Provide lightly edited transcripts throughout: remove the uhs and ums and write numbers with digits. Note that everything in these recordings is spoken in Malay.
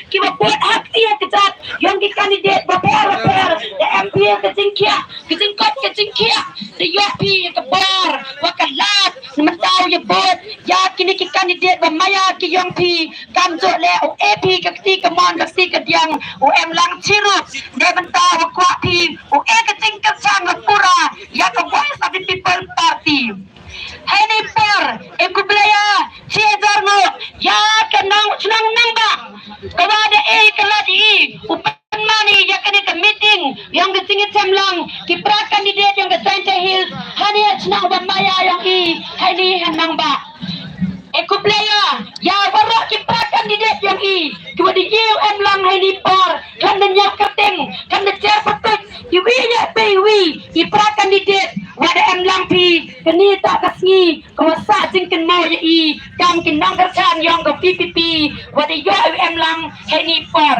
kita buat hak ia kejat yang di kandidat baper the MP kecingkot the yopi ke bar wakalat mentau ya buat ya kini ki kandidat bamaya ki yang pi kamjo le o AP ke ti ke mon ke ti ke diang o em lang cirup de mentau kwa pi o kecingkat sang pura ya ke voice of the people party Heni per ekublaya Cezarno ya kenang senang nambah kepada keladi upan mani ya kini ke meeting yang disingit semlang kipra kandidat yang ke Saint Hills hani senang bamaya yang hani nambah ekublaya ya warok kipra kandidat yang kepada em lang hani per kan nyak kerting kan cer petut iwi ya pewi kipra kandidat wada em lampi kini tak kasih kuasa jingkin mau ye kam kinang kerjaan yang ke PPP wada yo em lang heni por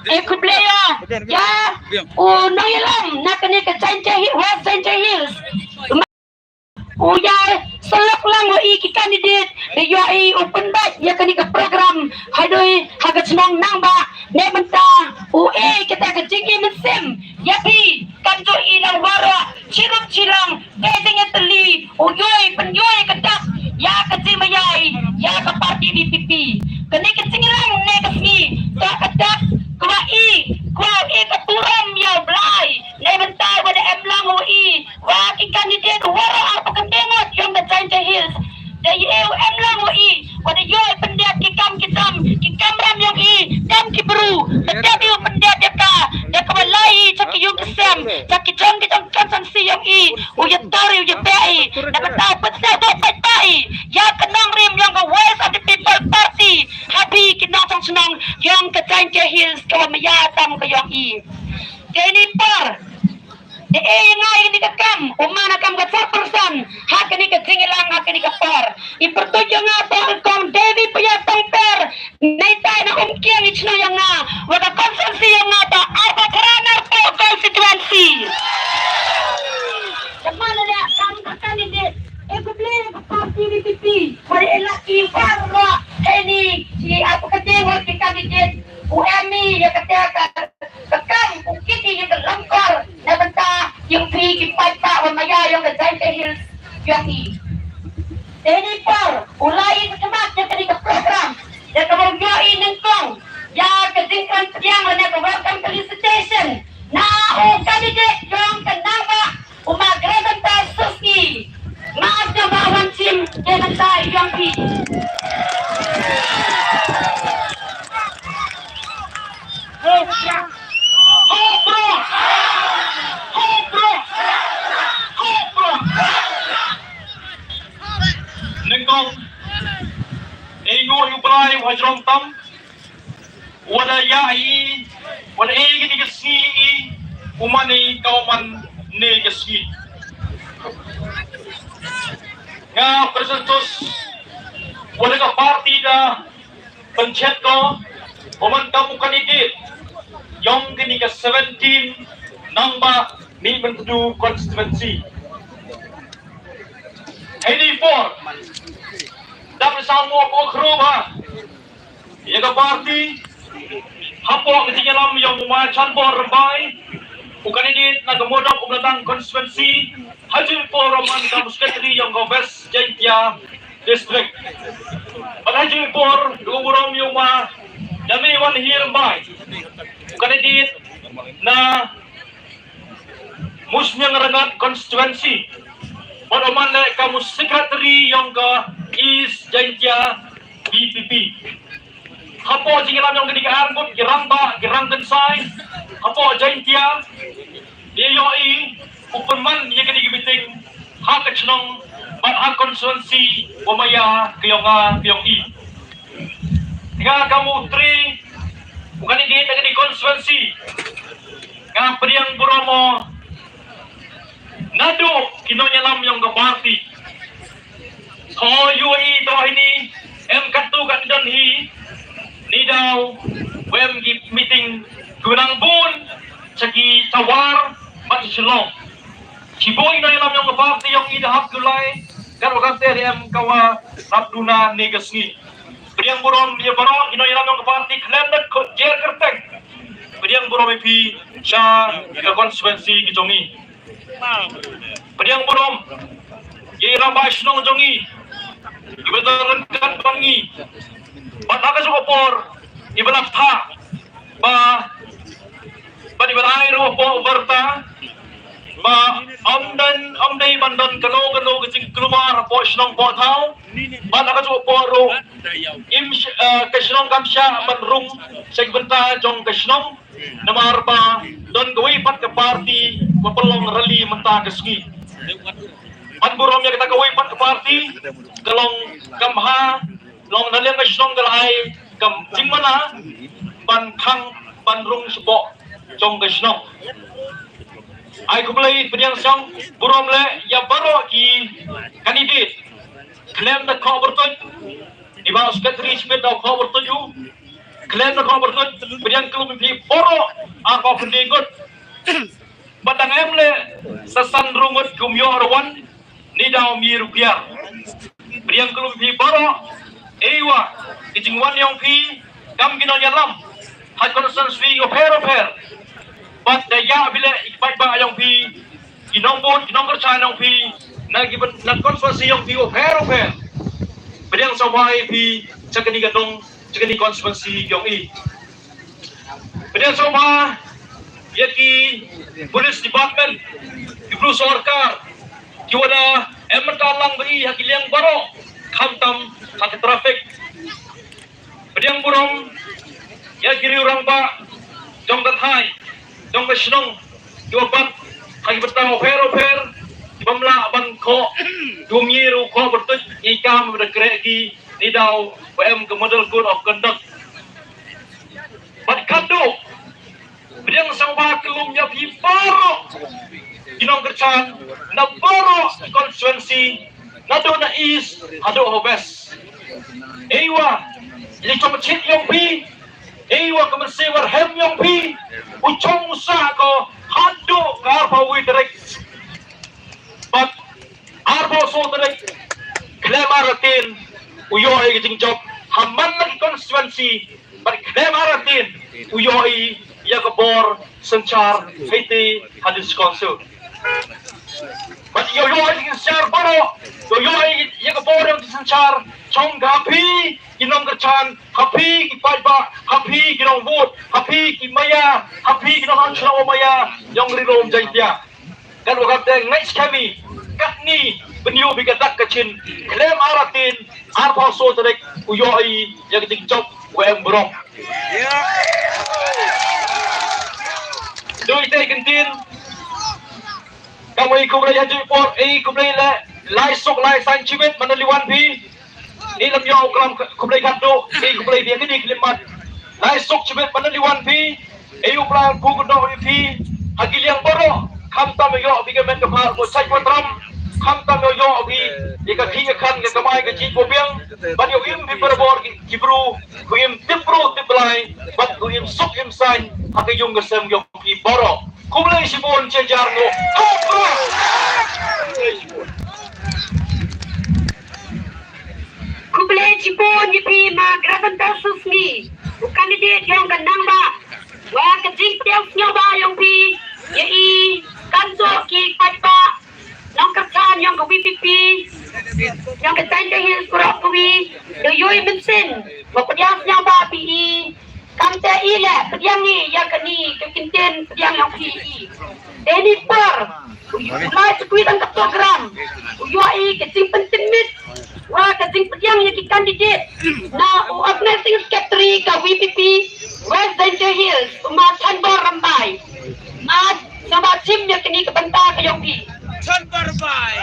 ekublaya ya noyelam nak kini ke Saint Hills ya selak lang wa ki kandidat yo open batch ya kini ke program hadoi hagat senang nangba ne benta kita ke jingki mesim ya pi kanjo ilang wara cirup cilang bedengnya teli uyoy penyoy kedak ya kecil mayai ya ke parti DPP kini kecilang ne kesni tak kedak kwa ke turam ya blai ne benta pada em lang wa ki kandidat wara apa kendengot yang ke Saint Hills dari em lang pada yoy pendiat ki kam ram yang kam ki beru tapi pendiat dia kawalai caki yung kesem caki jong kan si yang uyat tori uyat bai dapat dapat saya pai ya kenang rim yang ke West of the People Party happy kinang senang yang ke Saint Hills kawamayatan ke yang ini par yang dikekam umana kam ke 4% hak ini ke jingilang hak ini ke par ipertuju ngapa kom Devi punya per naitai na umkiang ichno yang wada konsensi yang ngapa apa kerana po konstituensi kemana dia kam ke kandidat beli ke parti DPP wada elaki warna ini si apa kedewat di kandidat UMI ya ketiakan kekam ukiti yang terlengkar na benta yung pigi pagka o maya yung ke Saint Hills yung ini par ulai sekemat yang kini ke program yang kemudian nengkong ya ketingkan tiang dan yang welcome felicitation nah kandidat yung kenapa umagradan tayo suski maaf na bawang sim yang tayo yung Nengkong ingo yublay wajrom tam wada yai wada gini kesi umani kauman ne kesi nga presentos wada ka parti da pencet ko uman kamu kandidat yang kini ke 17 namba ni mentu konstituensi ini 4 dapat sama pokroba ya ke parti hapo ketinggalan yang memachan por rembai bukan ini nak modal umatang konstituensi hasil poroman kamu sekretari yang gobes Jaitia district pada hasil por dugurom yang ma dami wan hirmbai bukan ini na musnya ngerengat konstituensi pada mana kamu sekretari yang ke East Jaitia BPP hapo jingilam yang kini ke Arbut girang tensai hapo Jaitia DIOI uperman yang kini ke meeting hak kecnong hak konstituensi wamaya kiyonga nga kamu tri bukan ini kini konstituensi nga priang Bromo nado kinonya lam yang ke parti so UI to ini katu kan dan ni daw wem meeting gunang bun sagi tawar mat silong ciboy na lam yang ke parti yang idahap dulay karo kante kawa rabduna negasni Beriang burom dia baru ino yang ke parti klaim dan jer kerteng. Beriang burom MP Syah ke konstituensi Jongi. Beriang burom ye ramba Isnong Jongi. Ibedaran kan bangi. Pataka sukopor ibalaf tha ba di balai ro po berta ba amdai bandan kano kecing keluar po Isnong po thau. Pataka sukopor ro Kasnong kamsya manrung segbenta jong Kasnong namar ba don gawai pat ke parti mapelong rally menta keski. Panburom yang kita kawai pat ke parti kalong kamha long nalian Kasnong galai kam jingmana ban khang panrung sepo jong Kasnong. Ai kumlai penyang sang burom le ya baro ki kandidat klaim da kau bertut di bawah sekretari sepeda kau bertuju klaim da kau bertut penyang kelum di boro apa pendengut batang emle sasan rungut kumyo arwan ni daw mi rupiah penyang kelum di boro ewa kijingwan yang pi kam gino nyalam hat konsensi oper bat daya bila ikbat ba yang pi inombot inomber cha yang pi nagiban nag konsensi yang pi oper Beriang sampai di cakap gadong cakap konstituensi Jongi. Beriang sama yaki polis department ibnu sorkar kiwada ementalang beri haki liang baro khamtam haki trafik. Beriang burung yaki riurang ba jong kathai jong Kasnong kiwabat haki betang oper Pemla bangko dumiru ko bertut ikam berkreki ni daw PM ke model code of conduct. Badkado beriang sama kelum ya paro inong kercan na baro konstituensi na do na is ado hobes. Ewa ini cuma cip yang pi ewa kemersiwar hem yang pi ucong usaha ko hado karpawi direct. But arbo so tarik klemaratin uyoi kijing job haman lagi konstituensi but klemaratin uyoi ya kebor sencar haiti hadis konsul but uyoi kijing sencar baro uyoi ya kebor yang sencar chong gapi kinong kercan hapi kipaiba hapi kinong bud hapi kimaya hapi kinong hanchong maya yang rilom jaitia kan waktu next kami kat ni beniu bigadak kecin klaim aratin arpa so tarik uyoi yang tingcop wem borong doi tay kentin kamu ikut lagi haji por ikut lagi lai sok lai san cibet manaliwan pi ilam yo kram kublai kado ikut lagi dia kini klimat lai sok cibet manaliwan pi ayu plan bukudo pi hagil yang boro Kamtam yo biga men kapal ko sai patram kamtam yo bi ika kinga kan ke kamai ke jit bobiang ban yo im bi berbor ki bru ku im tipro tiplai bat ku im sok im san hake yung gesem yo ki boro kumlai sibon cejarno hopra kumlai sibon yipi ma graban tasusni bukan dia yang kenang ba wa kecing tiang nyoba yang pi yai kanto ki patpa yang kerjaan yang ke PPP yang ke tanda hills kurang kuwi do yoi bensin pediang yang ba PE kamte ile pediang ni yang keni ke kinten pediang yang PE ini par mai sekui dan program yoi kecing penting mit wa kecing pediang yang kandidat na organizing secretary ka WPP West Danger Hills umat Chanbor Rambai mat sama timnya kini kebentar ke Yonggi Chanbor Rambai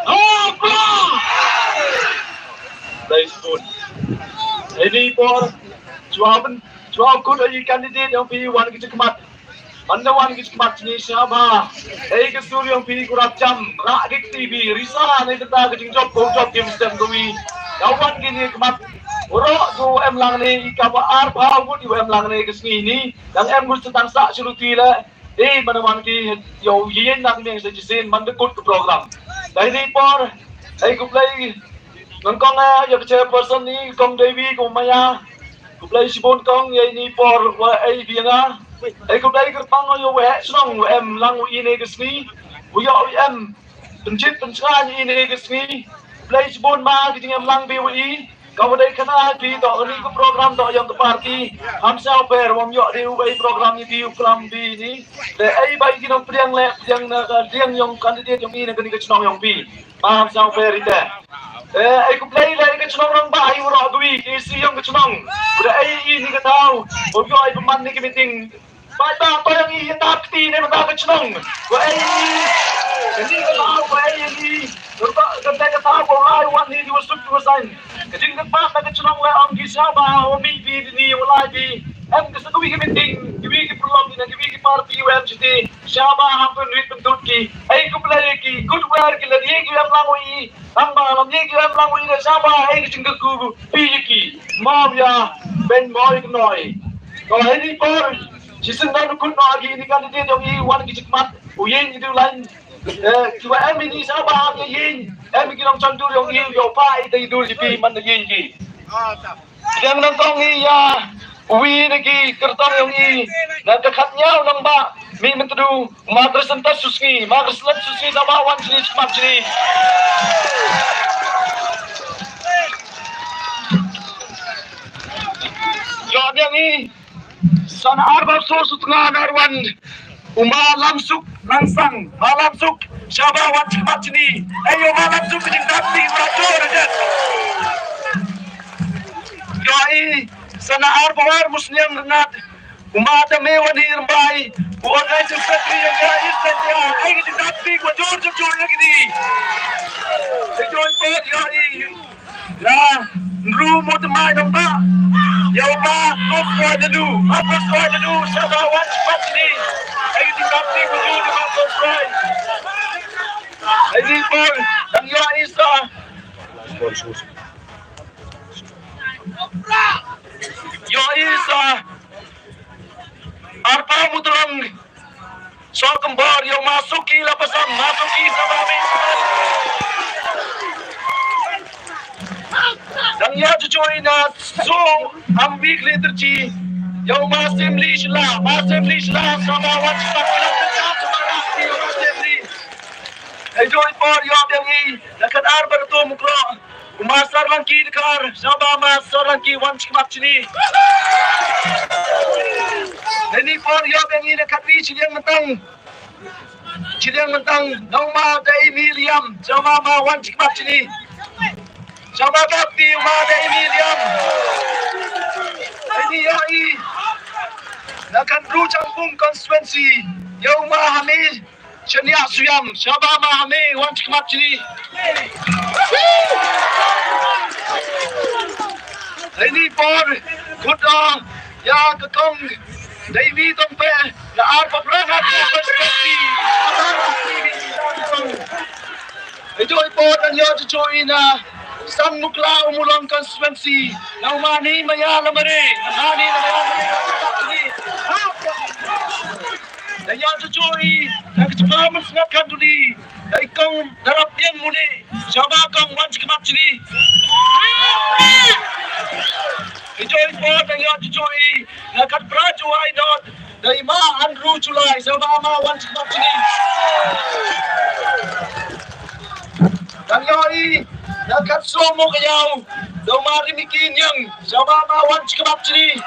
oh bro nice food ini por cuapan kut ayi kandidat yang pi wan kita kemat anda wan kita kemat ni siapa ke suri yang pi kurap jam rak dik TV risa ni kita kecing job tim sistem kami kawan gini kemat Urok tu em lang ni ikawa arpa budi em lang ni kesini ni dan em gus tentang sak suruti le mana wan ki yo yin nang meng se jisin man de kut program dai ni por ai ku play nang kong yo ke person ni kong devi ko maya ku play sibon kong ye ni por wa ai bianga ai ku play ker pang yo we snong em lang wi ne gesni u yo em pencit penchan ini gesni play sibon ma ki em lang bi wi kau dai kana di to ni ko program to yang ke parti ham sao per wam yo di wi program ni di program bi ni de ai bai ki nong priang le priang na ka priang yong candidate yong ini ke chnong yong bi ma ham sao per ite ai ku play le ke chnong rang ba ai ro gwi ki si yong ke chnong udah ai ini ke tau o yo ai peman ni ke meeting ba ta to yang i ta ti ne ma ke chnong wa ai ni ke tau wa ai ni ka ka tau ko ai wan ni di wasuk tu wasain Kajing tempat nak cenong le am gisaba o mi bi ni wala bi em ke sa kuwi ki program ni ki party wem chiti shaba happen with tut ki ai ku play ki good wear ki le ki am lang wi am ba lam ki am lang wi le shaba ai ki ching ku pi ki ma ya ben boy noi ko ai ni por jisin da ku no gi ni kan ti dong i wan ki chikmat u yin ni du lan kiwa em ni shaba am yin em ki long chan du yong yin yo pa ai dai du pi man de yin ki yang nang tong i ya wi ne ki kertong yong i na ka khat nyao nang ba mi men tu ma presenta susni ma presenta susni da ba wan chini smart chini yo yang i sana arba so sutnga narwan uma lamsuk langsang malamsuk shaba wan smart chini ayo malamsuk jing dapti rator jet yo i sana arba war muslim renat umada me wani bai uagai sekretari yang guys saja ai di dapti ko jor lagi di join pot yo i la nru mot mai dong ba yo ba ko dulu apa ko dulu shaba wan smart chini ai di dapti ko jor di ko fry ai di bol dan yo isa yo isa arpa mutrang so kembar yo masuki lapasan masuki sabami dan ya cucuin na so ambik liturgi yo masim lishla sama wat sakilang tetap semarang di masim li enjoy por yo dengi dekat arba tu mukro umasar langki dekar sama masar langki wan chikmak chini ini por yo dengi dekat wi chiliang mentang nama dai miliam sama ma wan chikmak chini sama bakti ma dai miliam ini yo i nakan ru campung konstituensi yo ma hamil Chania Suyam, Shabama Hame, want to come up to me. They need for good ya Kakong, Davy Tompe, the art of Rahat, the joy port and your join San Mukla Umulang constituency, Naumani Mayala Mare, dan yang cucui nak cepat nak kanduli dari kong darap yang muni coba kong wan cepat sini enjoy for dan yang cucui nak prajuai dot dari ma Andrew Julai coba ma wan cepat sini dan yang nak somo kayau domari mikin yang coba ma wan cepat sini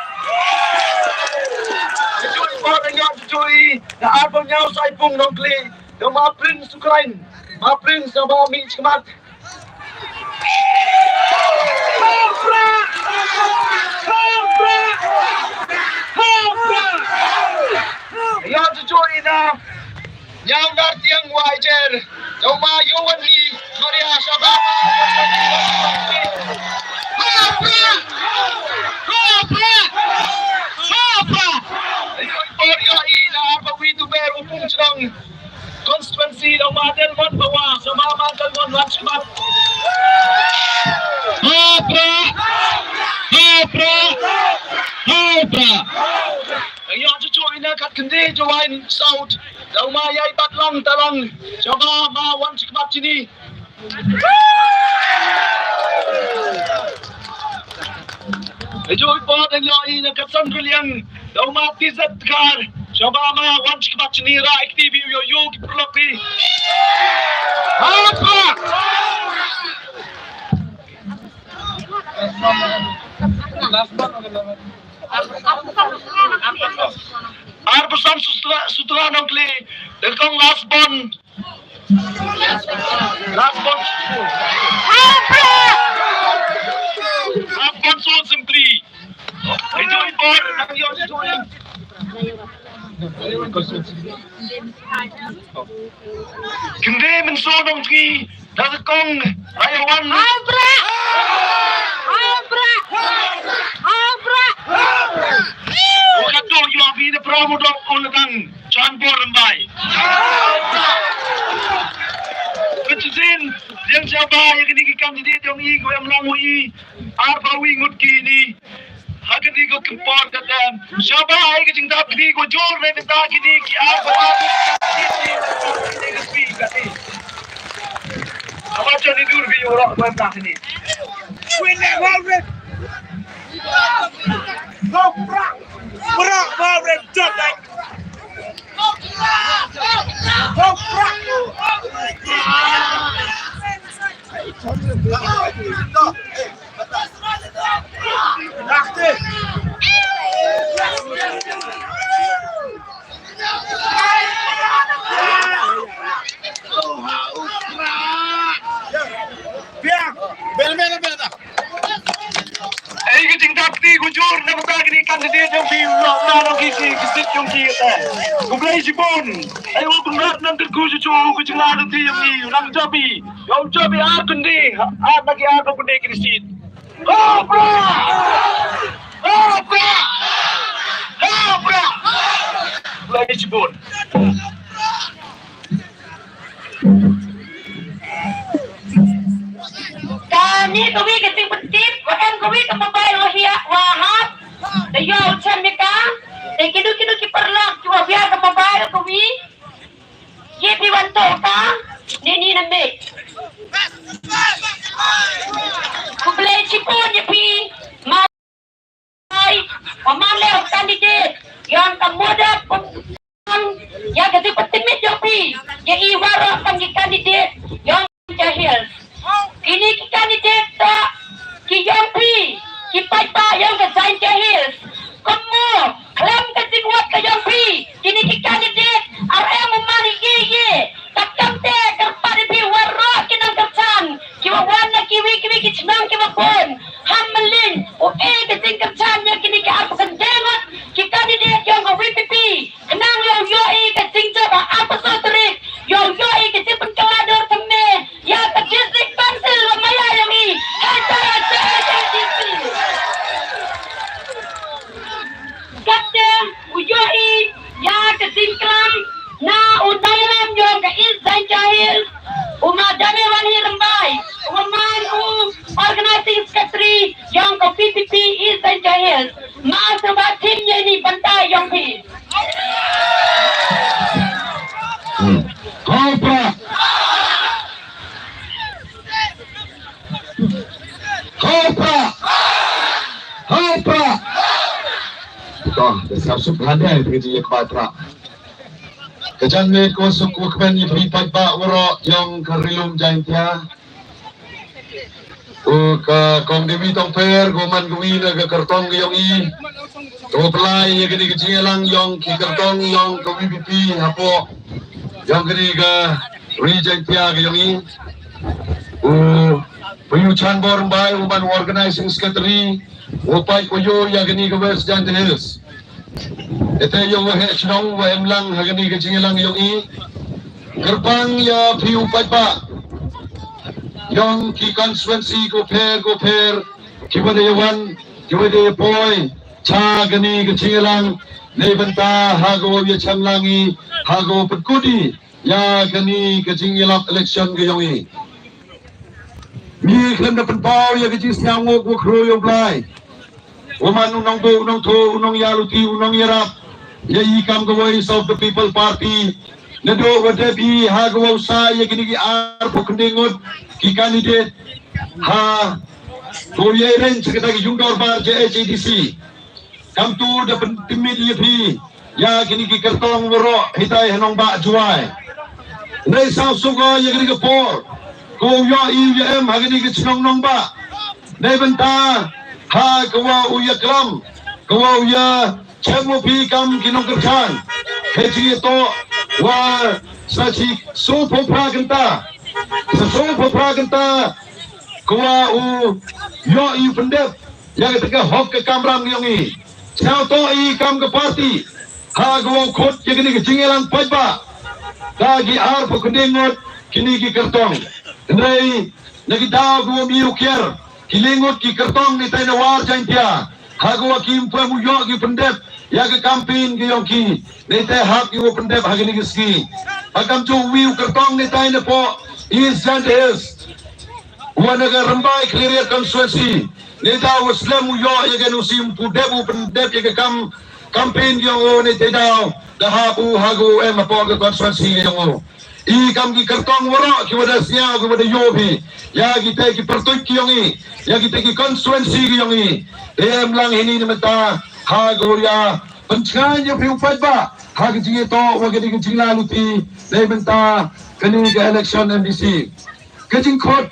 Cucui po dan yang cucui na arbong nhau sa ipong nongkli yung mga prince Ukraine mga prince na mga mi chikamat yang cucui na yang narti ang wajer yung mga yuwan ni Maria Sabama konstituensi ng Madel Monbawa sa mga Madel Monbawa Hopra! Ang iyong chuchoy na katkundi Kendi join South. Daumaya ibat lang talang. Coba mawan sikmat sini. Enjoy po dan yoi na kapsan kuliang. Dauma tizat kar. Coba mawan sikmat sini ra aktivi yo yo kipropi. Apa? Arbusan sutra nongkli dekong last bond so simply itu impor nang yo Kendi menso nongkli dekong rayawan Kato yo bine promo dok onatang Chanpor Rambai. Kecil yang siapa yang ini kandidat yang ini yang melangui apa wingut kini hagen ini kempor kata siapa yang kecinta kini ko jor ne minta kini ki apa apa jadi dur bi orang berapa ini Berak bawang jotek. Kujur na magkakini kandidat yung pinong kisi kisit yung kita. Kublay si Bon. Ay wabungat ng kerkuso kucing ladang tiyang niyo. Nang jabi. Yung jabi kundi. Nagi kundi kisit. Hopra! Hopra! Hopra! Kublay si Bon. Kani kawi keting petip, wakan kawi kemabay wahia wahab. Dayo ucap mereka, kidu kiperlak cuma biar kemabay kawi. Ye piwanto ka, nini nambe. Kublay cipon ye pi, mai, pamale kandidat yang kemudah yang keting petimit ye pi, ye iwaro panggil kandidat yang jahil. Ini kandidat tak Yongpi, Paipa yang ke Giant Hills. Kamu klaim ketingguat ke Yongpi. Ini kandidat RM Mari Ye. Takkan te kerpat di warok kinang kercan. Kiwa warna kiwi kicnang kiwa pun. Hamelin keting kercannya kini ke apa sendengot. Kandidat yang ke WPP. Kenang yo keting coba apa sotrik. Yo keting penkelador teme. Ya ke district council Lamaya yang ini. Kata uyoi ya kesingkram na undayalam yung ka Izan Jahil umadami wani rembay umaman organizing secretary yung ka PPP Izan Jahil maas na ba timnya ini bantay yung pi Hopra! Hopra! Hopra! Ito, dasar subhanay begitu ya kepatra. Kajan me ko suku kemen ni beripad ba waro yang karilum jaintia. Ka kong demi tong fair goman gumi na ka kartong yung i. To pelai ya gini kecilang yang ki kartong yang ka VPP hapo. Yang gini ka rejaintia yung i. Puyu Chanpor Rambai uman organizing secretary upai koyo ya gini ka West Giant Hills. Ito yung chinong wahem lang hagani ka chingilang yung i. Gerbang ya piu pa. Yung ki constituency go pair kiwade yawan kiwade boy cha gani ka chingilang nebenta hago ya chamlangi hago petkudi ya gani ka chingilang election ka yung i. Mi klam na penpau ya kecil siang wo kro yung play. Uman unong do unong to unong yaluti unong yarap ya ikam ke Voice of the People Party nado wadabi ha gwa usa ya gini ar pokendingot ki candidate ha to ye ren sekata ki jungdor bar JHDC kam tu da timid ye phi ya gini ki kartong woro hitai hanong ba juai nei sa suga ye gini ke por ko ya IVM ha gini ke chnong nong ba nei benta ha gwa uya klam gwa uya chemo pi kam kinong kerjan heji to wa sachi so popra genta kwa u yo i pendep ya ketika hok ke kamram yongi sao to i kam ke parti ha gwa khot ye gini ke jingelang pajba lagi ar pokendingot kini ki kertong nei nagi da gwa mi ukier kilingot ki kertong ni taina war jantia ha gwa kim pemu yo ki pendep ya ke kampin ke yongki nei te hak yo pendep ha gini ke ski akam chu wiu kertong ni taina po is and is wanaga rambai clear constituency neta waslam yo ya ganu sim pudebu pendep ya kam campaign yo ne te dau da habu hagu em apo ke constituency yo I kam ki kartong woro ki wada sia ki wada yobi ya ki te ki pertuik ki yongi ya ki te ki constituency ki yongi em lang ini ni mata hagu ya penchan yo piu ba ha ki ji to wa ki ki jingla luti le menta kani ke election MDC ke jing khot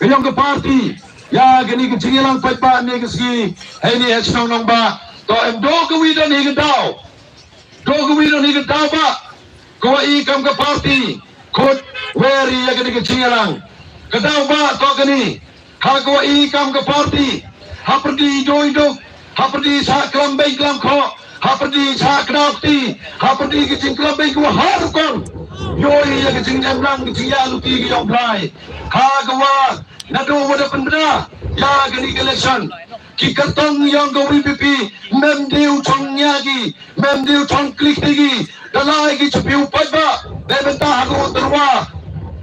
Kayong ke parti ya gani ke jingelang pajba ni ke ski hai ni hechnong nong ba to em do ke widon ni ke dau ba ko I kam ke parti khot weri ya gani ke jingelang ke dau ba to gani ha ko I kam ke parti ha perdi do ha perdi sa klam bai klam kho ha perdi sa knakti ha perdi ke jing klam bai ko har kon yoi ya ke jingelang lang ke jingalu ti ke yong blai ha gwa nado wada pendra ya gani election ki kartong yang go VPP mem diu chong nyagi mem diu chong klik tigi dalai ki chupiu pajba benta hago terwa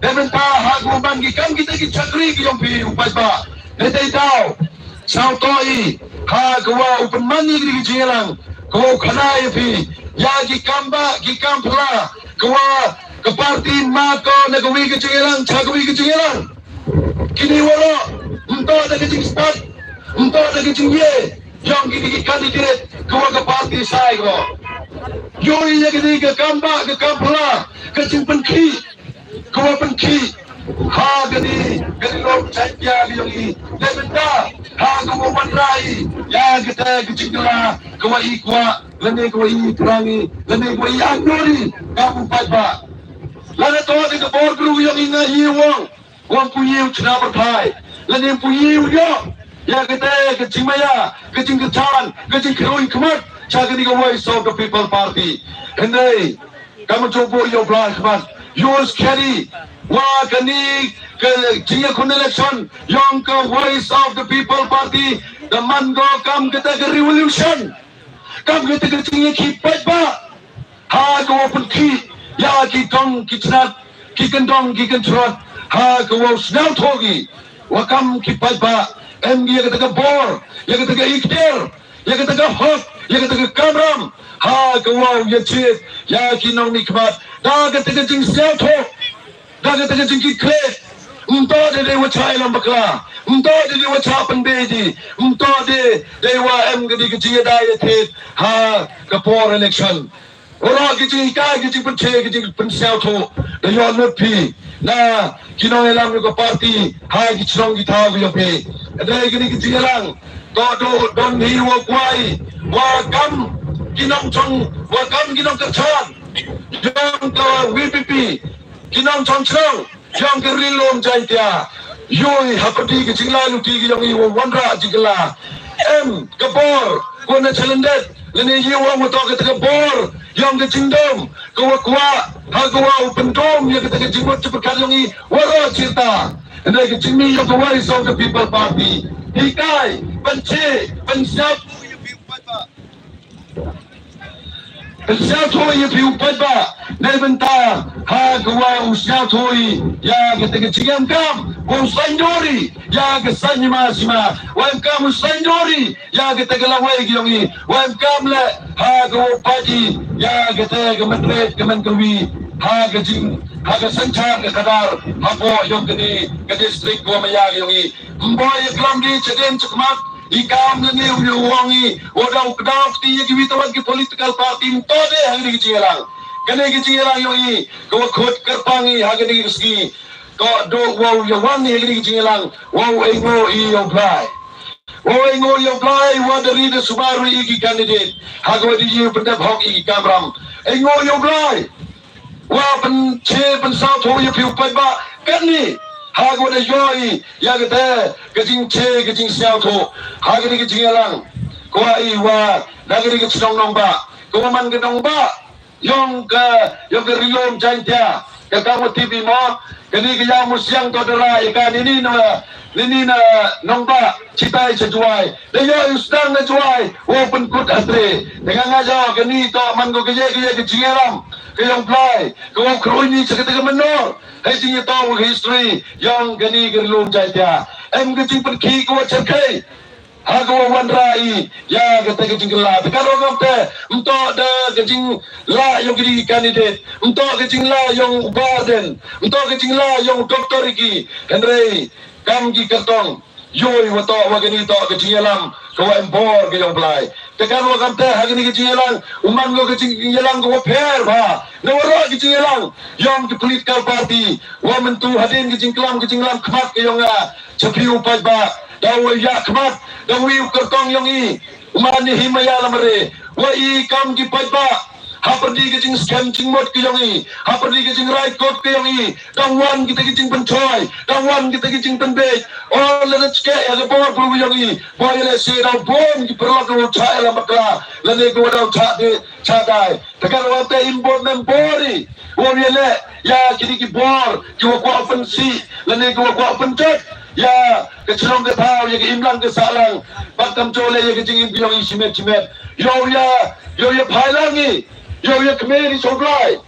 benta hago bangi kam kita ki chakri ki yong pi pajba nete tau sao toi ha gwa upan mani ki jingelang ko khanai pi ya ki kamba ki kampla gwa ke parti mako nagawi ki jingelang chagwi ki jingelang kini wala untuk ada kecing start untuk ada kecing ye yang kini candidate kau ke parti saya ko yoi ya kini ke kamba ke kampla kecing penki kau penki ha kini lom saja yoi lebenda ha kau mandrai ya kita kecing lah kau ikwa lene kau perangi lene kau anggori kamu pajba lene tu ada ke bor guru yang ingat hiwang Wang puyiu cina berpai, lain puyiu yo. Ya kita kecing maya, kecing kecan, kecing kerui kemat. Cakap ni Voice of the People Party. Hendai, kamu coba yo belah kemat. Yours carry, wah kini kecing kun election, yang ke Voice of the People Party. The man go kam kita ke revolution, kam kita kecing kipat ba. Ha go open key, ya kitong kitnat, kikendong kikentrot. Ha kau senang thogi, wakam kipat ba, MG yang kata bor, yang kata ikhtiar, yang kata hak, yang kata kamram, ha kau yang cik, yang kinong nikmat, dah kata jing senang thog, dah kata jing kiklet, untuk dia wacai lam bakla, untuk dia wacai penbeji, untuk dia dewa MG kecil daya tet, ha kapor election. Orang kecil kai kecil pencet kecil pensiau tu, dia lepi. Nah, kino elang juga parti, hai kicrong kita aku jope. Ada gini kecil elang, do don hi wakwai, wakam kinong chong, wakam kinong kercan, jom ke VPP, kinong chong chong, jom ke rilom jaitia. Yoi hapati kecil lalu tiga yang iwa wandra jikla. Kebor, kena celendet. Lene yewa motor kita kebor, yang kecindom, kuwa, hagwa open dome, yang kita kecimut cepat kalungi, waro cerita. Anda kecimi yang Voice of the People Party. Hikai, benci, pensiap, pensiap tu yang piu pajba. Nebenta ha gua usya thoi ya kita kecingam kam usandori ya kesanya masima wam kam usandori ya kita kelawai giongi wam kam le ha gua paji ya kita kemenret kemenkawi ha kecing ha kesancha ke kadar ha bo yong ke distrik gua maya giongi mboy klam di ceden cekmat ikam ni uwangi wadau kedau ti ki witawan ki political party mtode hangri kecinglang kene kecinglang yoi ko khot kerpangi hagni ski ko do wow yang wani hagni kecinglang wow engo I apply wow engo I apply wa dari de subaru iki candidate hagwa di yu pendap hok iki kamram engo I apply wa pen che pen sao tho yu piu pai ba kani hagwa de yoi ya gete kecing che kecing sao tho hagni kecinglang ko ai wa nagri kecing nong ba ko man ke nong ba yung ke rilom jantia ke kamu TV mo kini ke yang musyang to dera ikan ini na nongba citai sejuai dia sedang sejuai open kut atre dengan aja kini to man ko ke jingeram ke yang play ke kroni seketika menor hai jing to history yang kini ke rilom jantia em ke jing pergi ko cerkai Hago wanrai ya kata kecing la kalau kata untuk ada kecing la yang jadi kandidat untuk kecing la yang baden untuk kecing la yang doktor iki Henry kam ki kertong yoi wato wagani to kecing lam ko empor ke yang play kalau kata hagini kecing lam uman go kecing lam go fair ba nawara kecing lam yang di political party wa mentu hadin kecing lam kmat ke yang cepi upat ba dawa ya kmat dawi kertong yang I umani himaya lamre wa I kam ki paiba ha perdi ke jing scam jing mot ke yang I ha perdi ke jing right code ke yang I dangwan kita ke jing pencoy dangwan kita ke jing penbej oh le ke ya bor pru yang I boy le se da bom ki perla ko cha la makla le ne ko da cha dai takar wa te imbor membori wo le ya kini ki bor ki ko offensi le ne ko pencet ya kecelong ke tau ya ke imlang ke salang bakam cole ya ke jingin bilang isimet yo ya phailangi yo ya kemeri soblai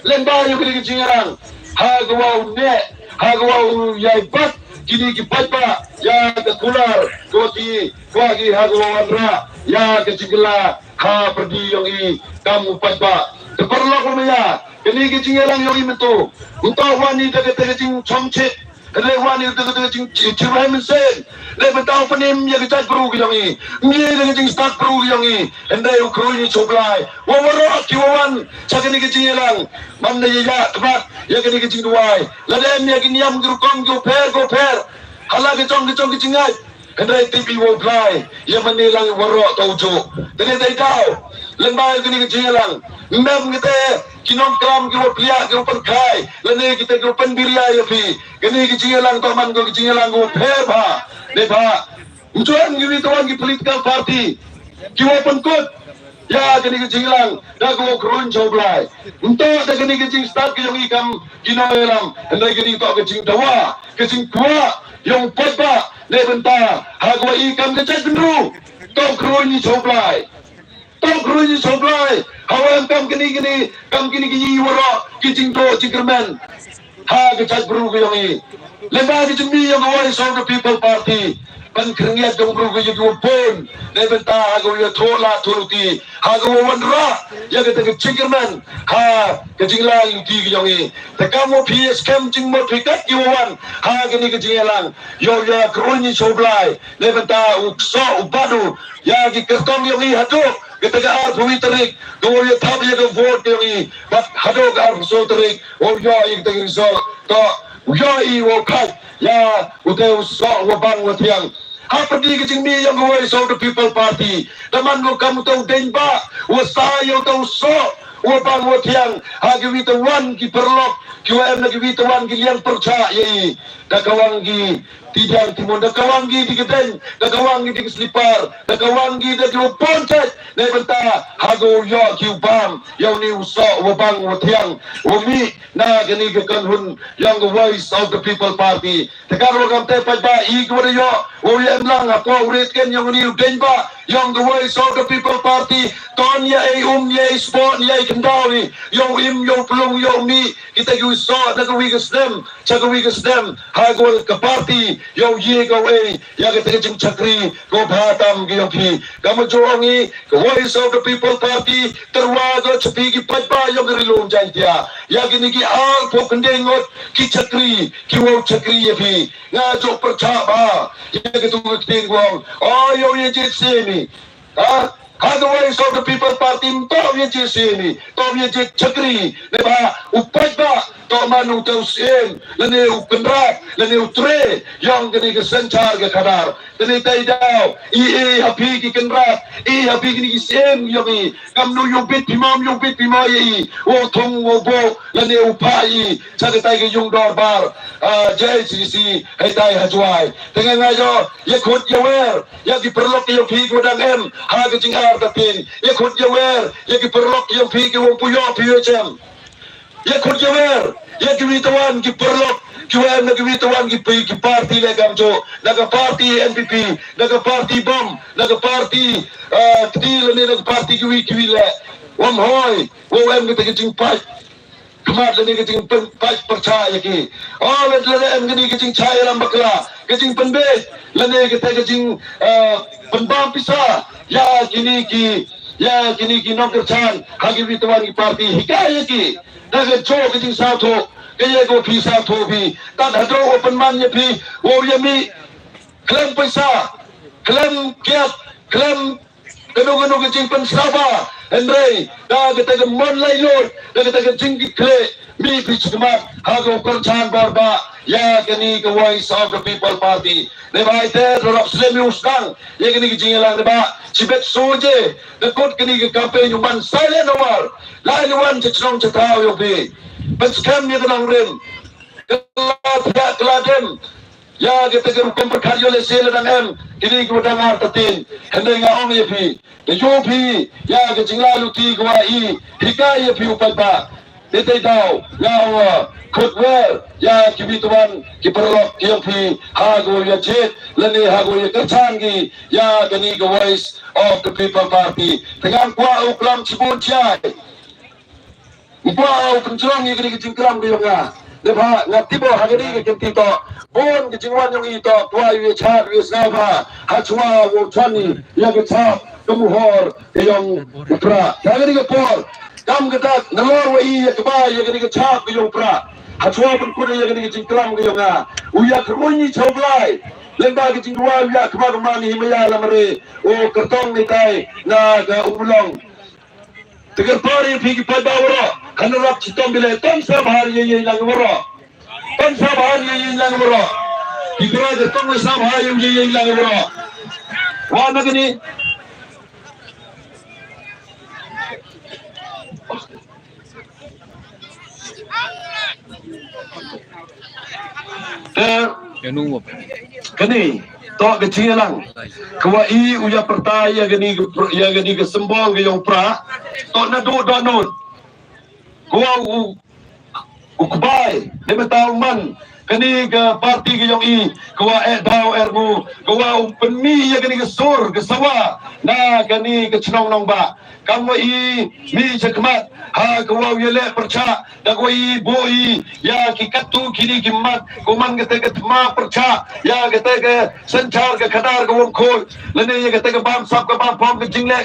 lemba yo ke jingarang ha gwa ne ha gwa ya bat kini ki paipa ya ke kular goti wagi ha gwa wandra ya ke jingla ha pergi yo I kamu paipa teperlo ko ya kini ki jingarang yo I mentu untuk wani de ke jing chomche lewan itu jing cirai mensen le betau penim ya kita perlu yang ini ni dengan jing start perlu yang ini endai ukru ni coblai wawaro kiwan sakini kecing lang mana ya tempat ya kini kecing duai ladem ya kini am grukom go per hala kecong kecingai endai TV wo play ya menilang waro taujo tadi tahu lembai kini kecing lang mem kita kinom kram ki plia ki perkai lene kita ki penbiria ya pi kini kecing lang taman go kecing lang go pheba deba ujuan ki tawan ki political party ki open kut ya kini kecing lang da go krun choblai untuk da kini kecing start ki yung ikam kinoelam endai kini to kecing dawa kecing kuat yung pheba le benta hagwa ikam kecing benru to krun ni choblai Tom Cruise soblai hawan kam kini wara kicing to cikirman ha kecat bru ke yang I lemba ki jemi yang awai sound the people party pan keringat dong bru ke ju pon ne benta hago ya thola thuluti hago wanra ya ke cikirman ha kecingla luti ke yang I tekamu PS kam jing mo thikat ki wan ha kini kecinglang yo ya kroni soblai ne benta ukso ubadu ya ki kertong yang I haduk kita ke bumi terik, kau ya tapi ya ke vote yang ini, but hadok so terik, oh ya yang terik so, to ya I wokat, ya udah so wabang watiang. Apa di kecing ni yang kau so the people party, teman kau kamu tahu denba, wasayo tahu so wabang watiang, hagi witawan ki perlok, QM lagi witawan ki liang percaya, dah kawang ki Tidang timon nakawangi di gedeng, nakawangi di keselipar, nakawangi di poncet, na benta hago yo kiubam, yang ni usok wabang watiang, wami na gani kekanhun yang the voice of the people party. Tekan wakam tepat ba igwari yo, wami emlang apa uritkan yang ni udeng ba, yang the voice of the people party. Ton ya ya sport ya kendawi, yo yo pelung yo mi kita usok nakawigas dem, chakawigas dem, hago ke party. Yo ye go ya kita kecing cakri go bhatam gi yopi kamu joangi the voice of the people party terwaga cepi gi pajba yo gerilum jantia ya gini ki al po kendengot ki cakri ki wo cakri yopi ngajo percaba ya gitu ngeting gong oh yo ye jit sini ha the voice of the people party to ye jit sini to ye jit cakri leba upajba to manu tausin lene ukendrat lene utre yang gini kesencar ke kadar lene taidau hapi ki kendrat hapi gini kisem yogi kamnu yubit pimam ye wo thong wo bo lene upai chagatai ke yung dorbar JCC haitai hajwai dengan ngajo ye khut yawer ya ki perlok yo phi godang em ha ke jingar tapin ye khut yawer ye ki perlok yo phi ke wo puyo phm ye khut yawer ye kiwitawan ki perlok QM na kiwitawan ki party le gamjo naga party NPP naga party bom naga party til ni naga party kiwi le wam hoy wo em kita kicing pai kemat ni kicing pai percaya ki oh le em ni kicing chai ram bakla kicing penbe le kita kicing penbam pisa ya kini ki nokar chan hagi witawan ki party hikaya ki naga jo kicing sato kaya go pisa to bi tad hadro open man ye pi wo yami klaim paisa klaim kiat klaim kanu kicing pensaba Andre da kita mon lailor da kita jinggi kle mi pichmat hago perchan barba ya kini ke voice of the people party ne bai te rop slemi usang ye kini jingelang ne ba sibet soje de kot kini ke campaign human silent war lain wan chong chatao yo bi Penskam ni tenang rem, keladem, ya kita kerukum perkaryo le sel dan em, kini kita dengar tetin, hendak ngahong ye pi, dejo pi, ya kecingla luti gua hika ye pi upalpa, tete tau, ngawa, kutwer, ya kibituan, kiperlok kiyo pi, hago ya jet, leni hago ya kercangi, ya kini the voice of the people party, dengan kuah uklam cibun ciai. Wow, kencang ni kini kecingkram dia nga. Lepas ngatibo hari ni kecing to, bon kecingwan yang itu, tua ye chat ye sapa, hachwa wo chani, ya kecap kemuhor yang upra. Hari ni kepor, kam ketat nalor wei ye kebay ye kini kecap yang upra. Hachwa pun kuda ye kini kecingkram dia nga. Uya kerunyi coblai. Lembah kecingwan ya kemana-mana himaya lamare. Oh kertong ni tai na ga ulong. Tegar pari pergi pada orang, hanurap citom bila tansa bahari ye lang orang, tansa bahari ye lang orang, kita ada tansa bahari ye lang orang. Wah nak ni, kini. Tok kecil lang. Kawai uya pertaya gani ke sembong ke yang pra. Tok na do non. Kau ukbai. Dia tahu man. Kani ke parti ke yang Kau dau ermu. Kau penmi ya gani ke sur ke sawa. Na gani ke cenong nong ba. Kamu mi cekmat. Ha kau yele perca. Da kau boi ya kikatu kini kimat. Kuman kata ketma perca. Ya kata ke sencar ke kadar ke wong kol. Lene ya kata ke bam sap ke bam pom ke jingle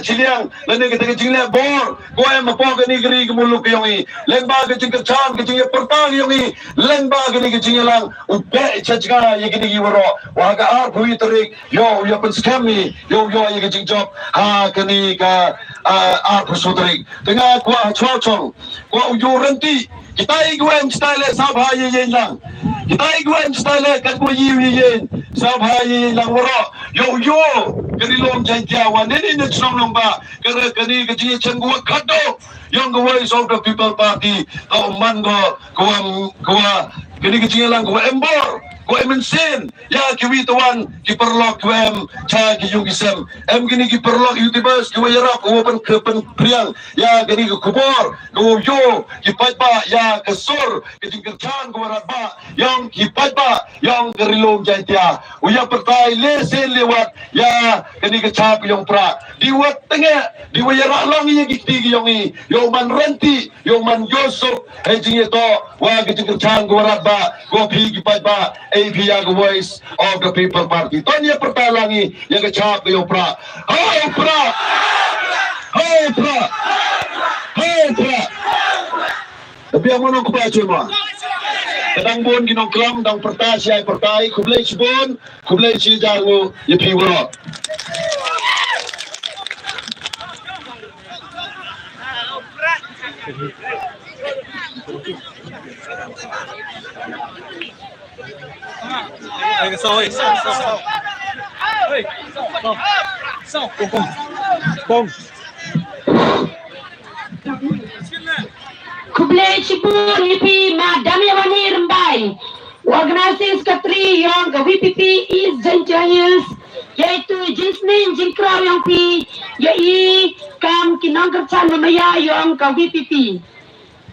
ciliang. Lene kata ke jingle bor. Kau em pom ke ni geri ke muluk ke yang Lembah ke jingle cam ke jingle pertang yang lembah ke ni ke jingle lang. Upe cacga ya gini waro. Waga ar hui terik. Yo ya pen scam ni. Yo ya ke jingjop. Ha ke ni ke ar pusutrik. Tengah kuah cocong. Kuah uju renti. Kita iguan style sabha ye lang. Kita iguan style kat ko ye sabha ye lang waro. Yo kani long jantiawan ni ni chong long ba. Kani ke ji chengwa khado. Yang the voice of the people party. Tau man go kani ke ji lang ko embor. ko emensen ya kiwi tuan kiperlok kwem cha ki yung isem em gini kiperlok youtubers ki wayarap open kepen priang ya gini ke kubor ko yo ki pa ya kesur ki tingkerchan ko waraba yang ki pa yang gerilong jantia uya pertai lesen lewat ya gini ke chap yung pra diwat tengah di wayarap lang ya giti yung i yung man renti yung man yosuk jing ito wa ki tingkerchan ko waraba ko pi ki pa AP yang voice of the people party. Tanya pertalangi yang kecap yung pra. Hai pra. Hai pra. Hai pra. Tapi yang mana kebaca mah? Kadang bon ginong klam dang pertas siai pertai kublai sibon kublai si jangu ye piwro. Kublai Cibur IP Madam Yawani Rembai Organisasi Sekretari yang ke VPP East Jayus yaitu Jinsnin Jingkrau yang pi yai kam kinang kercan namaya yang ke VPP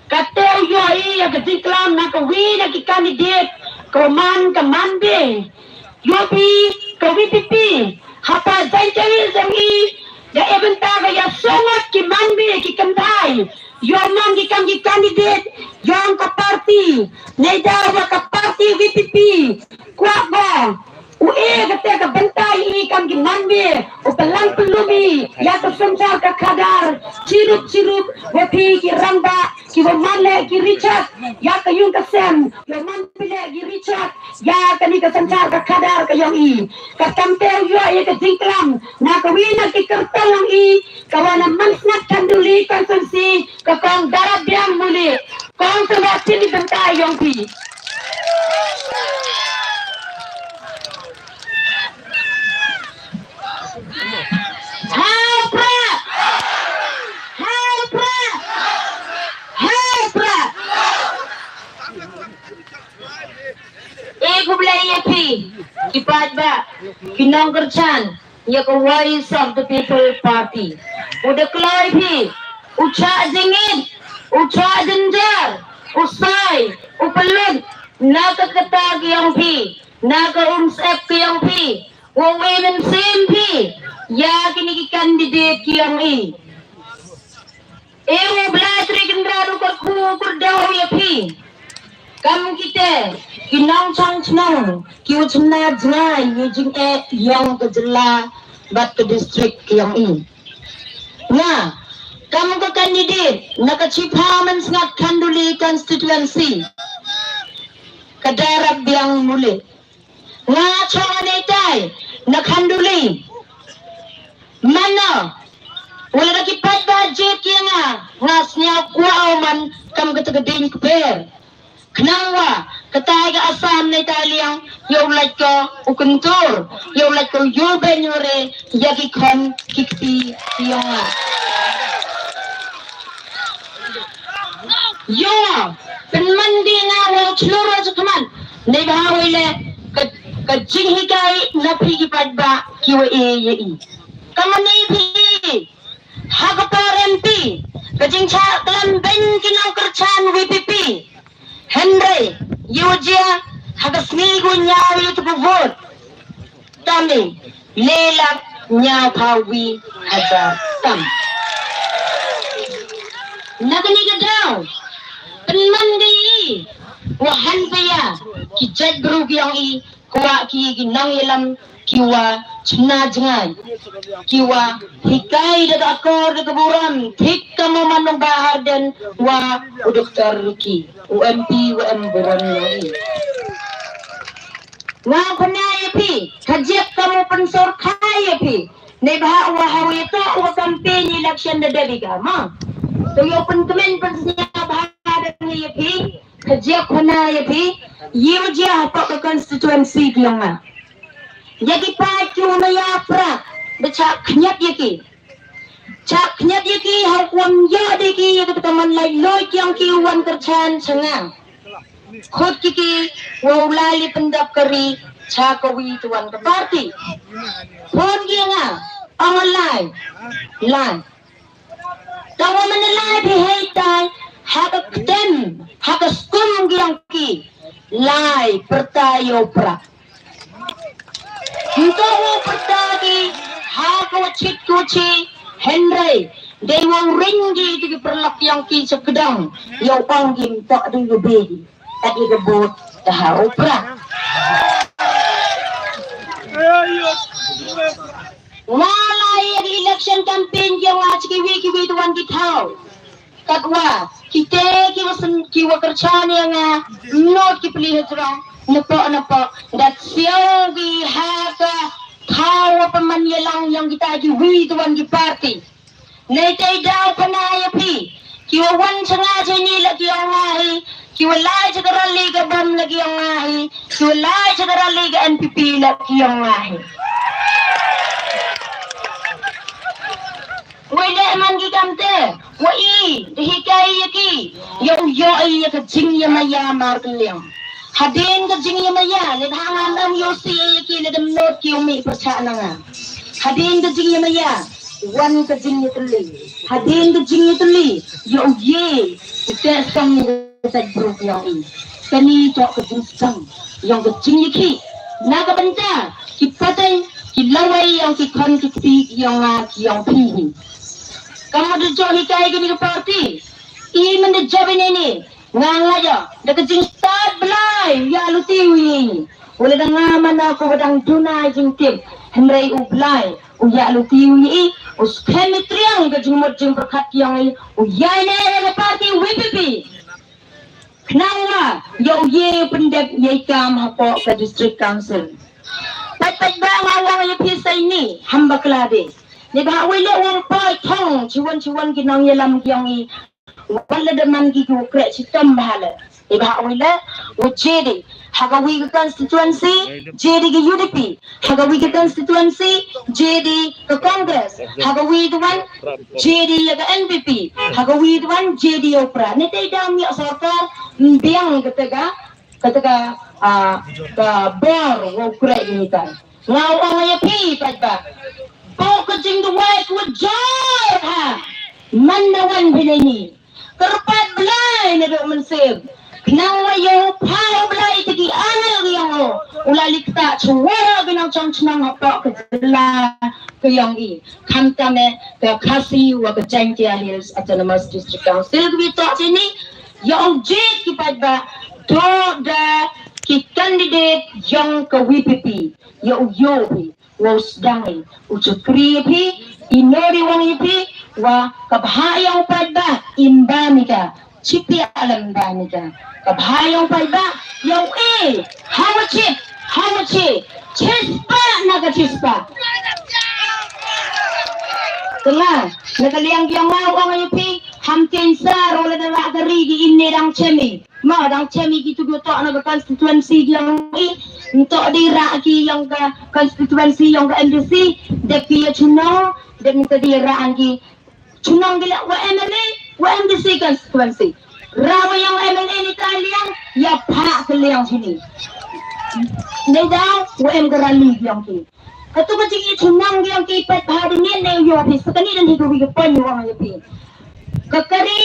kateu yai yang ke Jingklam nak ke wi nak kandidat keman be yopi ke VPP hapa Jayus yang i ya ebenta ya songat kimanbe ki kandai Yoman di kandidat yang ke parti nedawa ke parti VPP kuat ba UE ketika bentai ikan di manbe upelang pelumi ya tersencal ke kadar cirup wapi ki ramba ki wamale ki Richard ya ke yung kesem yoman pile ki Richard ya ke ni kesencal ke kadar ke yang i ke tampel ya ke jingklam na ke wina ki kertal yang i kawana mansnat kanduli konsumsi ke kong darab yang muli kong sebab di bentai yang pi Kipat ba kinang kercan ya ke voice of the people party udah keluar pi ucap jengit ucap jenjar usai upelun nak ketag yang pi nak unsep yang pi women sim pi ya kini kandidat yang i belatri kendraru kur daw ya pi kam kita kinang chang chnang kiu chna jnai yujing yang kejela bat ke distrik yang ini nah kamu ke kandidat nak cipaman sangat kanduli constituency kadarab yang mulit nah chong netai nak kanduli mana wala nakipat budget yang ngasnya kuau man kam ketegeding keper kenangwa ketaiga asam na Italiang yaulat ko ukuntur yaulat ko yube nyore yagi kon kikti yonga yonga penmandi nga wang chloro jakaman nebahawai le kajing hikai napi kipadba kiwa ye kamani pi hagapar MP kajing cha klan ben kinang kercan VPP Henry, Yujia, hagasmigo nyawi ito vote. Tami, lelak nyapawi hajar tam. Nagniga daw, penmandi, wahan paya, kijad berugi yang i, kuwa ki ginang ilam, kiwa chnajngai, kiwa hikai daga akor daga buram, tik kamu manong bahar dan wa Dr. Ruki, UMP, buran yang i. Nga panaya pi, kajak kamu pensor kaya pi, nebha wahawi ito, wa kampenya election na debiga, ma. Tuyo pentemen pensnya bahar niya pi, kajak panaya pi, yiw dia hapak ke konstituensi kiyang ma. Jadi pacu na yapra, becak kenyat yaki. Cak kenyat yaki, hakwam ya deki, ya ketaman lai loy yang kiwan kercan cengang. khut kiki wa ulali pendap kari chakawi tuan ke party pon dia nga online live tawa menelai bihaitai haka tem haka skum giang ki live pertayo pra Hintawo pertagi haka wacit kuci Henry Dewa ringgi di perlak yang ki sekedang yang panggil tak ada bedi tadi gebut dah opera walai election campaign yang aja kiwi tuan kita kadwa kita kiwa kerjaan yang not kipilih terang napa dat siagi haka kau pemanyelang yang kita kiwi tuan di party Naitai daw panaya pi. Kiwa wan sengaja ni lagi ang ngahi. Kiwa lai cakara liga BAM lagi ang ngahi. Kiwa lai cakara liga NPP lagi ang ngahi. Wala man gigamte. Wai dihikai yaki. Yo ay yakajing yamaya markeling. Hadin kajing yamaya. Lidhangan ang yosi yaki lidam not kiyumi percaya nga. Hadin kajing yamaya. Wan ke jingnya teli, hadin ke jingnya teli, yo ye, kita sang saya beruk yang ini, kani cok ke jing sang, yang ke jingnya ki, naga benda, kipatai, kilawai yang kikon kiti yang pi. Kamu ada cok hikai kini ke party, i mana jawab ini, ngang aja, dah ke jing start belai, ya lu tiwi, boleh dengar mana aku bedang tunai jing tim, Henry ublai. Uya lu tiwi us chemitriang ke jumut jing berkat yang uya ne party WPP kenapa yo ye pendek ye kam hapo ke district council pat bang awang ye pisa ini hamba kelade ni ba wele wong pai thong chiwan kinang ye lam kyang i wala de man ki ku kre chitam bahala ni ba wele ujede Hagawi ke constituency, JD ke UDP. Hagawi ke constituency, JD ke Congress. Hagawi tuan, JD ke NPP. Hagawi tuan, JD opera. Nete dam ya sarkar biang ketika ber wokre ini kan. Ngau orang ya pi pada. Pau kecing tu wai ku jar ha. Mandawan bilani. Kerpat belai ne dok mensib. Kenapa yo pau belai tegi anal yang ulali kita cuara binang cang-cang apa kejelah ke yang i kantame ke kasih wa ke Jangkia Hills Autonomous District Council kita sini yang jek kepada da ki candidate yang ke WPP yo pi wa sedang ucukri pi inori wang pi wa kabhayang pada imbamika cipi alam banika kabhayang pada yang hawachi chispa naga chispa tengah nagaliang yang mau ang yupi hamten sar wala na lagari di inne dang chemi ma dang chemi gitu do to naga constituency yang to di ra ki yang ka constituency yang ka MDC de pi chuno de minta di ra angi chunong gila wa MLA wa MDC constituency rawa yang MLA ni kalian ya pak kalian sini nedang WM gerali yang ki katu kecing chunang yang ki pat hari ni ne yo habis sekali dan hidup wi pan yo ang yapi kekari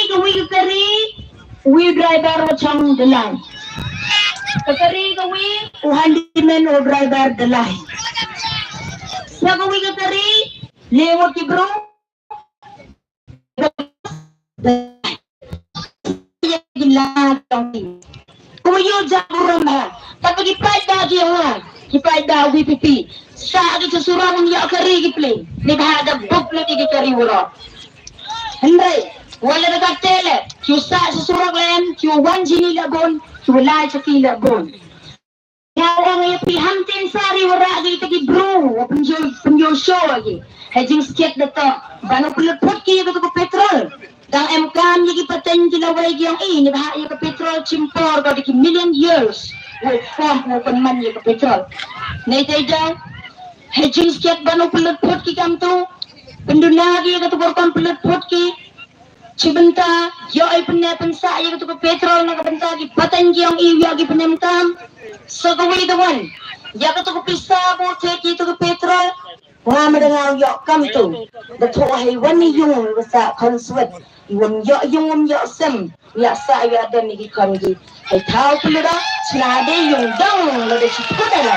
wi driver macam delai kekari handyman o driver delai sa wi kekari lewat ki bro kuyo jaburam ha tapi kipai da WPP sa ki susurang ya kari ki play ni bahada buklo ki kari wala Henry wala na tele ki sa susurang len ki wan jini labon ki wala chaki labon ya ang ya pi hamten sari wala gi tagi bro penjo show lagi hejing skate dato bano pulpot ki ko petrol dang MKM lagi paten kilaway yang ini bahaya ke petrol cimpor kau di million years work from open money ke petrol nay dang hedging sket banu pelut pot ki kam tu penduna lagi ke tu korban pelut pot ki Cibenta, yo ay pensa ya ketuk petrol na kabenta ki patan ki yang iya ki penemtam. So kawi teman, ya ketuk pisa mo teki tu petrol. Nga madengaw yo kam tu. Dato ay wani yung basa konsuat. Iwan yung sem. Ya sa ya dan ni kam ki. Ay tao pulura sinade yung dang la de chiputa la.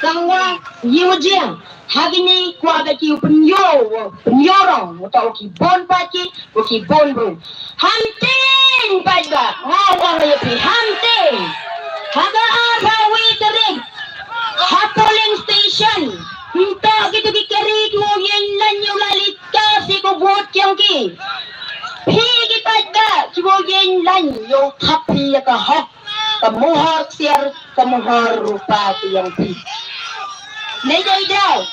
Kangwa yimujeng. Hagini kwa baki penyorong atau ki bon paki ki bon bro hunting baga ngawang ya pi hunting haga apa witering ha polling station minta gitu dikerik mo yen lan yung lalita si ko vote yang ki pigi baga si mo yen lan yung happy ka hak kamuhar siar kamuhar rupa yang pi Nejai daw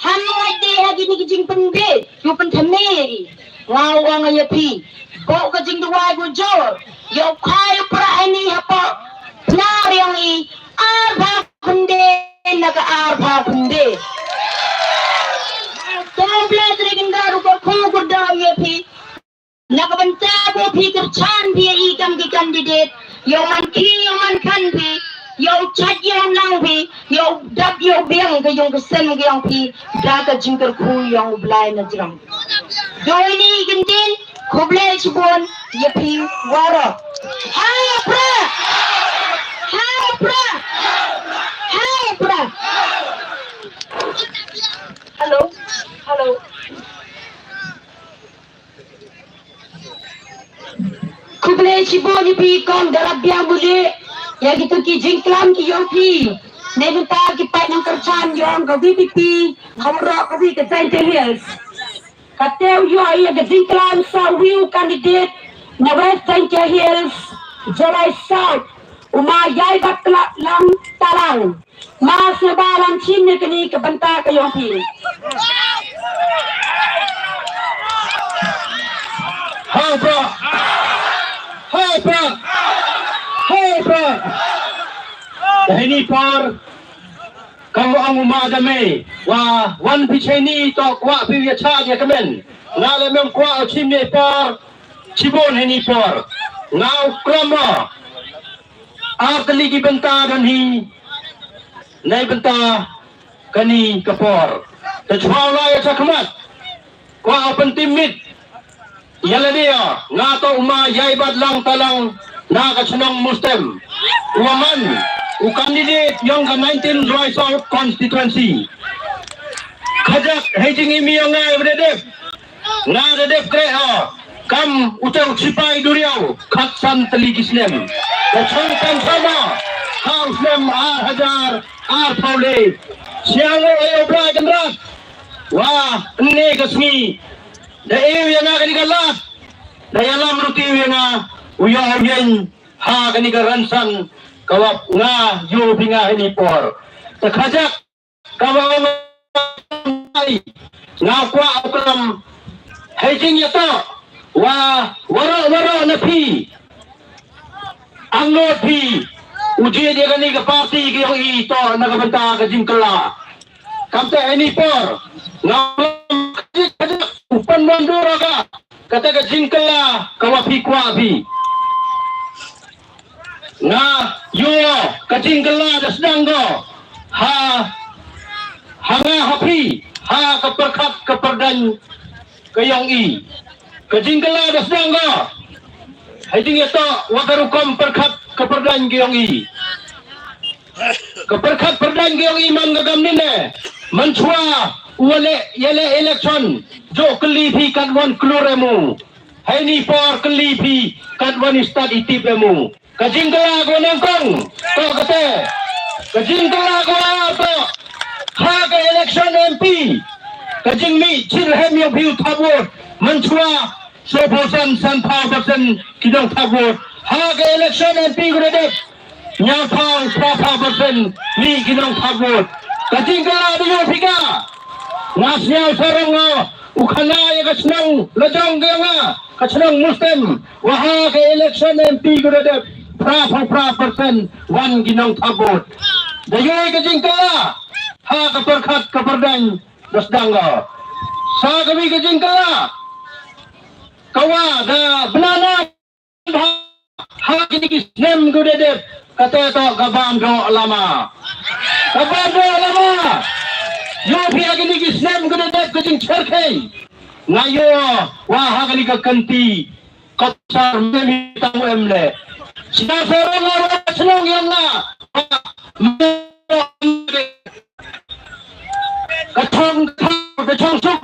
Hanoi de hagi ni kijing pendit, you pen thameri. Ngawang ya pi. Bau kijing duai go jor. Yo kai pra ini apa? Nar yang I arba punde naga arba punde. Komplek regendaru ko ko daw ya pi. Naga banta go pi kerchan bi I kam ki candidate. Yo man kan pi. Yo chat yang nang pi, yo dap yo biang ke yung kesen ke yang pi, daga jingkar ku yang belai na jirang. Doi ni gintin, kublai cibon, ye pi wara. Hai pra, hai pra, hai pra. Hello. Kublai cibon ye pi kong darab biang boleh. Ya gitu ki jingklam ki yopi nebuta ki pai nang kerchan yong ka VPP hamra ka vi ka Saint Hills katew yo ay ga jingklam sa wiu candidate na West Saint Hills Jalai South umayay batla lang talang mas na balang chinne kani ka banta ka yopi Hai bro ini par kamu ang umadame wa wan picheni to kwa piya cha ya kamen ngale mem kwa chimne par chibon ini par ngau krama atli ki benta dan hi nai benta kani kapor te chwala ya chakmat kwa pentimit yala dia ngato uma yaibat lang talang nakacunang Muslim Uwaman candidate yang ke 19 Roy South constituency kajak hejing imi yang ngai berdedep ngadedep kreha kam ucau cipai duriau katsan telikisnem kacangkan sama hausnem hajar paule siang obra jendrat wah ini kesmi da yang akan dikalat da yalam ruti yang uyang yen ha kani garansan kawap nga yu binga ini por takajak kawang nga kwa ukram hejing yato wa waro na pi angno pi uji dia kani ka party ki yung ito nakabanta ka jingkala kamte ini por nga kajak upan bandura ka kata ka jingkala kawapi kwapi na yo kajingkala dasdanggo ha hanga hapi ha keperkat keperdan kayong I kajingkala dasdanggo hajing ito wakarukom perkat keperdan kayong I keperkat perdan kayong I man gagamnine manchua wale yale election jo kelipi kadwan kluremu haini por kelipi kadwan istad itipemu kajingkala ko nangkong to kate kajingkala ko to ha ka election MP kajing mi chilhem yung view tabot manchua 100% san 5% kidong tabot ha ka election MP ko na dep nyapang 5% ni kidong tabot kajingkala diyo pika ngasyaw sarang ukana ya kasnang lajong nga kasnang Muslim waha ka election MP ko na dep 5% wan ginong tabot dayoy kajingkala ha kaperkat kaperdang dasdangga sa kami kejengkala kawa da benana ha kini kisnem gudedep kata to gabam do lama yo pia kini kisnem gudedep kejeng cerkai ngayo wah ha kini kekanti kotsar memi tamu emle sida sorong orang senong yang na kacang sok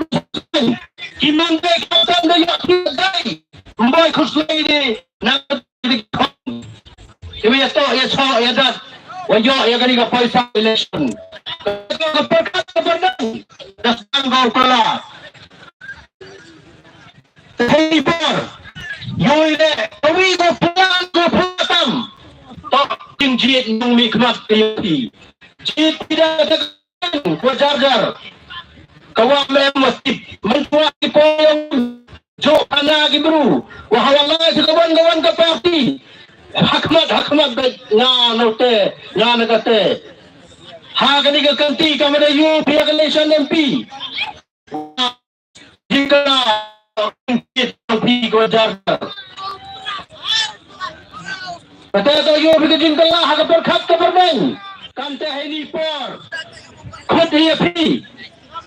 kimande katan da yak dai mbai khuslai de na Ibu ya toh ya so ya dat wajo ya kali ka paisa election ka perkat berdang dasang kau kala hey bor yo ile tawi ko pulang ko putam to ting jit nung mikmat ti jit tidak ada ko jarjar kawam mesti mentua ki poyong jo anagi bro wahawala si kawan-kawan ka parti hakmat nga note nga nagate ha kani ka kanti ka mada yu pia election MP jika MP ko jarjar kata to yu bi jingkala ha ka perkhat ka berdeng kante hini por khud hi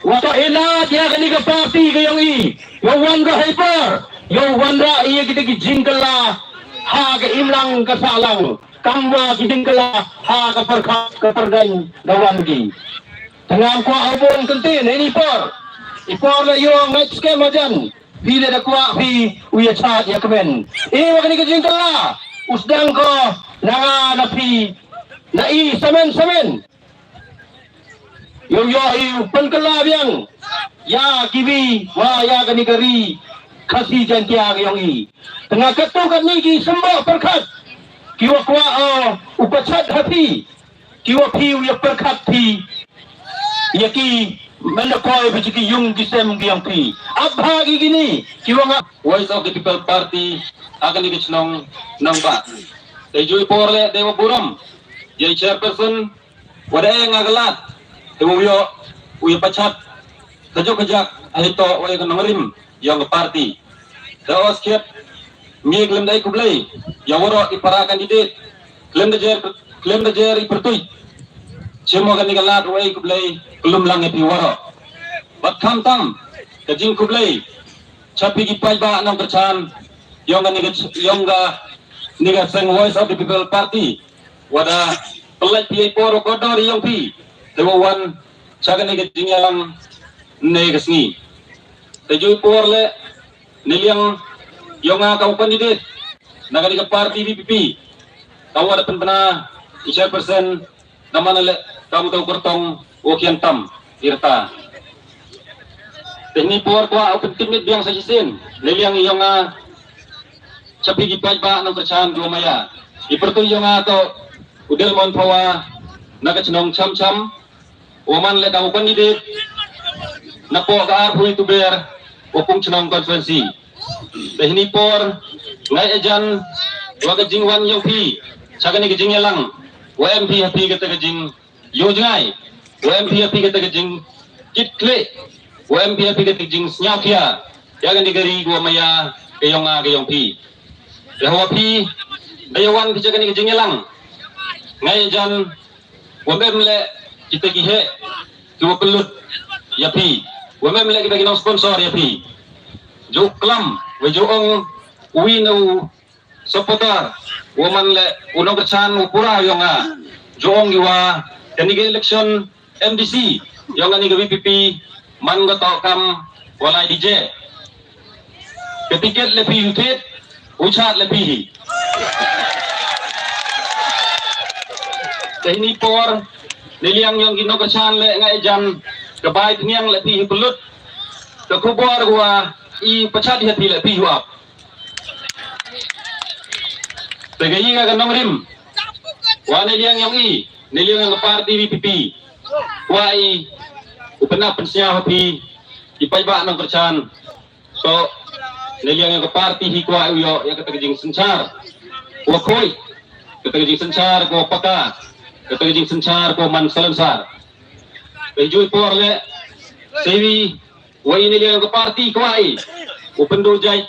wato ila dia kani ka parti ka yang i yo wan ka hyper yo wan ra iya kita ki jingkala ha ka imlang ka salang kamwa ki jingkala ha ka perkhat ka perdeng gawan ki tengam ko abon kentin ini por ipor la yo ngat ske majan bila da kwa pi uya chat ya kemen wakani ka jingkala usdang ko nanga na pi na i samen yo penkala biang ya kiwi wa ya kani gari kasi jantia yang i tengah ketu kat ni ki semua perkat kiwa kwa upachat hati kiwa pi ya perkat pi ya ki menakoi biji yung kisem yang pi abha gi gini kiwa nga Voice of the People Party akan dikecnong nang ba Tejoy porle dewa buram jai chairperson wada ngagalat uyo pachat kajak ahito way kanangarim yang party dawas kiat mi klem dai kublai yaworo ipara kandidat klem da jer ipertui cemo kan galat way kublai belum lang epi waro bat kam tam kajing kublai chapi gi pajba nang perchan yang niga seng Voice of the People Party wada pelaj pi poro kodor yang pi Tewawan caga ni ketinggalan negasni. Tejuy porle niliang yonga kau kandidat nagani ke parti BPP. Kau ada penpena isya persen nama nale kamu tahu kertong wakian tam irta. Teknik por kwa open timit biang sajisin niliang yonga capi gipaj ba nang percaan dua maya. Ipertu yonga to udel mon pawa nagacenong cam Waman le kamu kandidat napo ka arhui tu ber opung cenong konferensi tehni por ngai ejan waga jingwan yopi sagani gejing yalang WMP hapi kata gejing yojai WMP hapi kata gejing kitle WMP hapi kata gejing snyakia yagan digari gua maya keyong pi lehopi dayawan kijagani gejing yalang ngai ejan wamem le kita kihe kiwa pelut yapi wame melek kita kinong sponsor yapi jo klam we jo ong winu supporter woman le unong kechan upura yonga jo ong giwa kaniga election MDC yonga ni VPP man go to kam wala DJ ketiket lepi utit uchat lepi tehni por niliang yang gino kesan le ngai jam kebai niang le pi pelut ke kubor gua i pechat hati le pi huap tegai ga ganong rim wa niliang yang i niliang yang parti VPP wa i upena pensia hapi ipai ba nang percan so niliang yang parti hi kwa uyo yang kata jing sencar wa koi kata jing sencar ko paka kata jing sencar ko man salensar bejuy porle sewi wa ini liang ke parti kuai upendu jai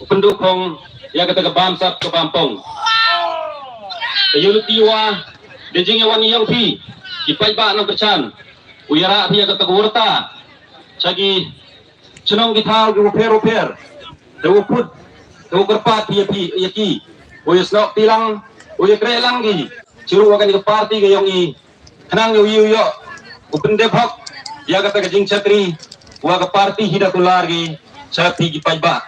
upendu kong ya kata ke bamsat ke bampong Yuluti wa dejing yawan yang pi ipai ba no kercan uyara pi kata kurta cagi cenong githau ge per dewu put dewu kerpat pi yaki uyas no tilang uya krelang gi ciru akan ke parti ge yang i kenang yo upende phok ya kata ke jing chatri wa ke parti hidakular gi chapi ipai ba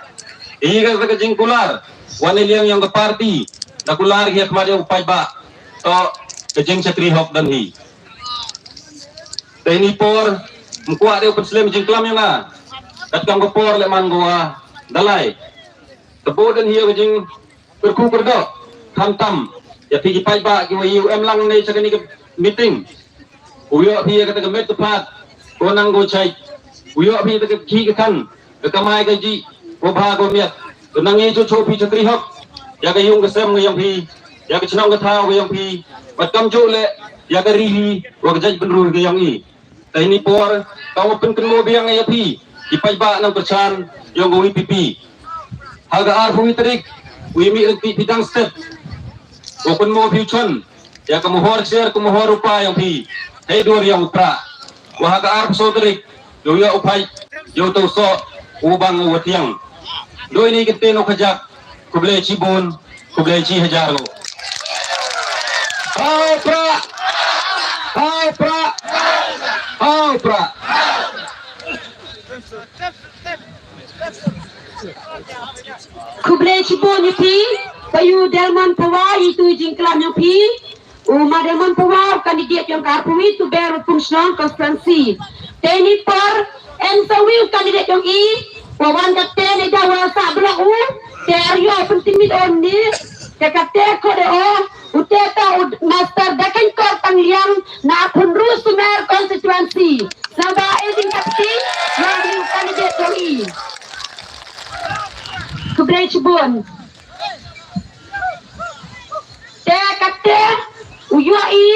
kata ke jing kular wane liang yang ke parti nakular gi kemari upai ba to kejeng chatri hok dan hi ini por mkuat dia muslim jing kelam yang na kat kam ko por le man goa dalai tebo dan hi kejeng berku berdo tam ya pigi pai ba gi yu em lang nei sakani ke meeting uyo hi kata ke met tepat konang go chai uyo hi ke ki ke kan ke kamai ke ji ko bha go miat konang i cho pi chatri hok ya ke yung ke sem yang pi ya ke chnong ke thao yang pi bat kam chu le ya ke ri wa ke jaj benru ke yang i ini por kau pen kenmo biang ya pi ipai ba nang perchan yang go pipi haga ar hui trik wi mi pi bidang step open mo fusion ya ke mohor share ke mohor upa yang pi hei dor yang upra wa haga ar so trik yo ya upai yo to so ubang watiang do ini kete no khajak kuble cibon kuble ci hajar lo pra Kublai Cibon yang pi, kayu Delman Pawa itu jingklam yang pi, Uma Delman Pawa kandidat yang karpui itu baru fungsional konstituensi. Teni por ensawi kandidat yang i, wawan kate ni dawa sabla u, terio pentimit oni, tekate kode o, uteta master dakan kor tangliang na punru sumer konstituensi. Sabah eding kapti yang kandidat yang i. Kublai Cibon. Dia kata uyoi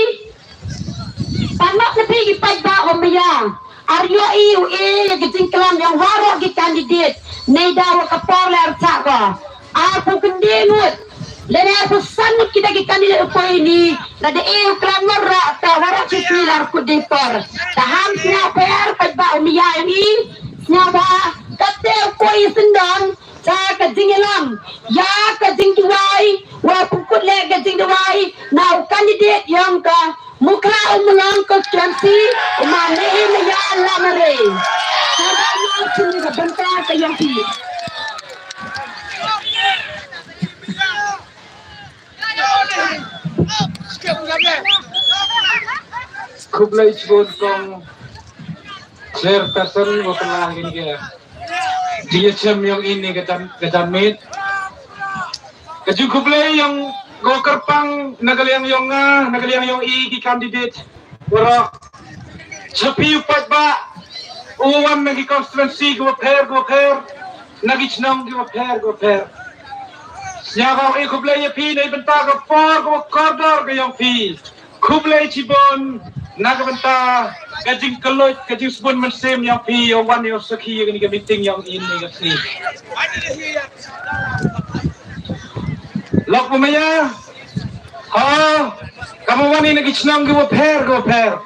panak lebih ipai ba ombayang. Aryoi ue kejing kelam yang warok ki kandidat. Neda wa kapoler cakwa. Aku kendingut. Lena pesan kita ki kandidat upo ini. Nada kelam norak ta warok sisilar kudipor. Taham snya per pai ba ombayang ini. Snya ba kata upo sendon. Sa kajing ilam, ya kajing duwai, wa pukut le kajing duwai, now kandidat yang ka mukha umulang konstituensi, umanehin na ya lamare. Sabay mo sini ka banta sa yang pi. Kublai Cibon kong chairperson wa pernah gini ke dia cem yang ini ketan mit keju kublai yang go kerpang nagaliang yang i di kandidat wara chapi upat ba uwan nagi konstituensi go per nagi chnong go per siapa i kublai pi nei benta go por go koridor go yang pi kublai Cibon naga benta kajing kelut kajing sebun mensim yang pi yang wan yang seki yang ni meeting yang ini kasi lok pemaya kamu wan ini kicnang go per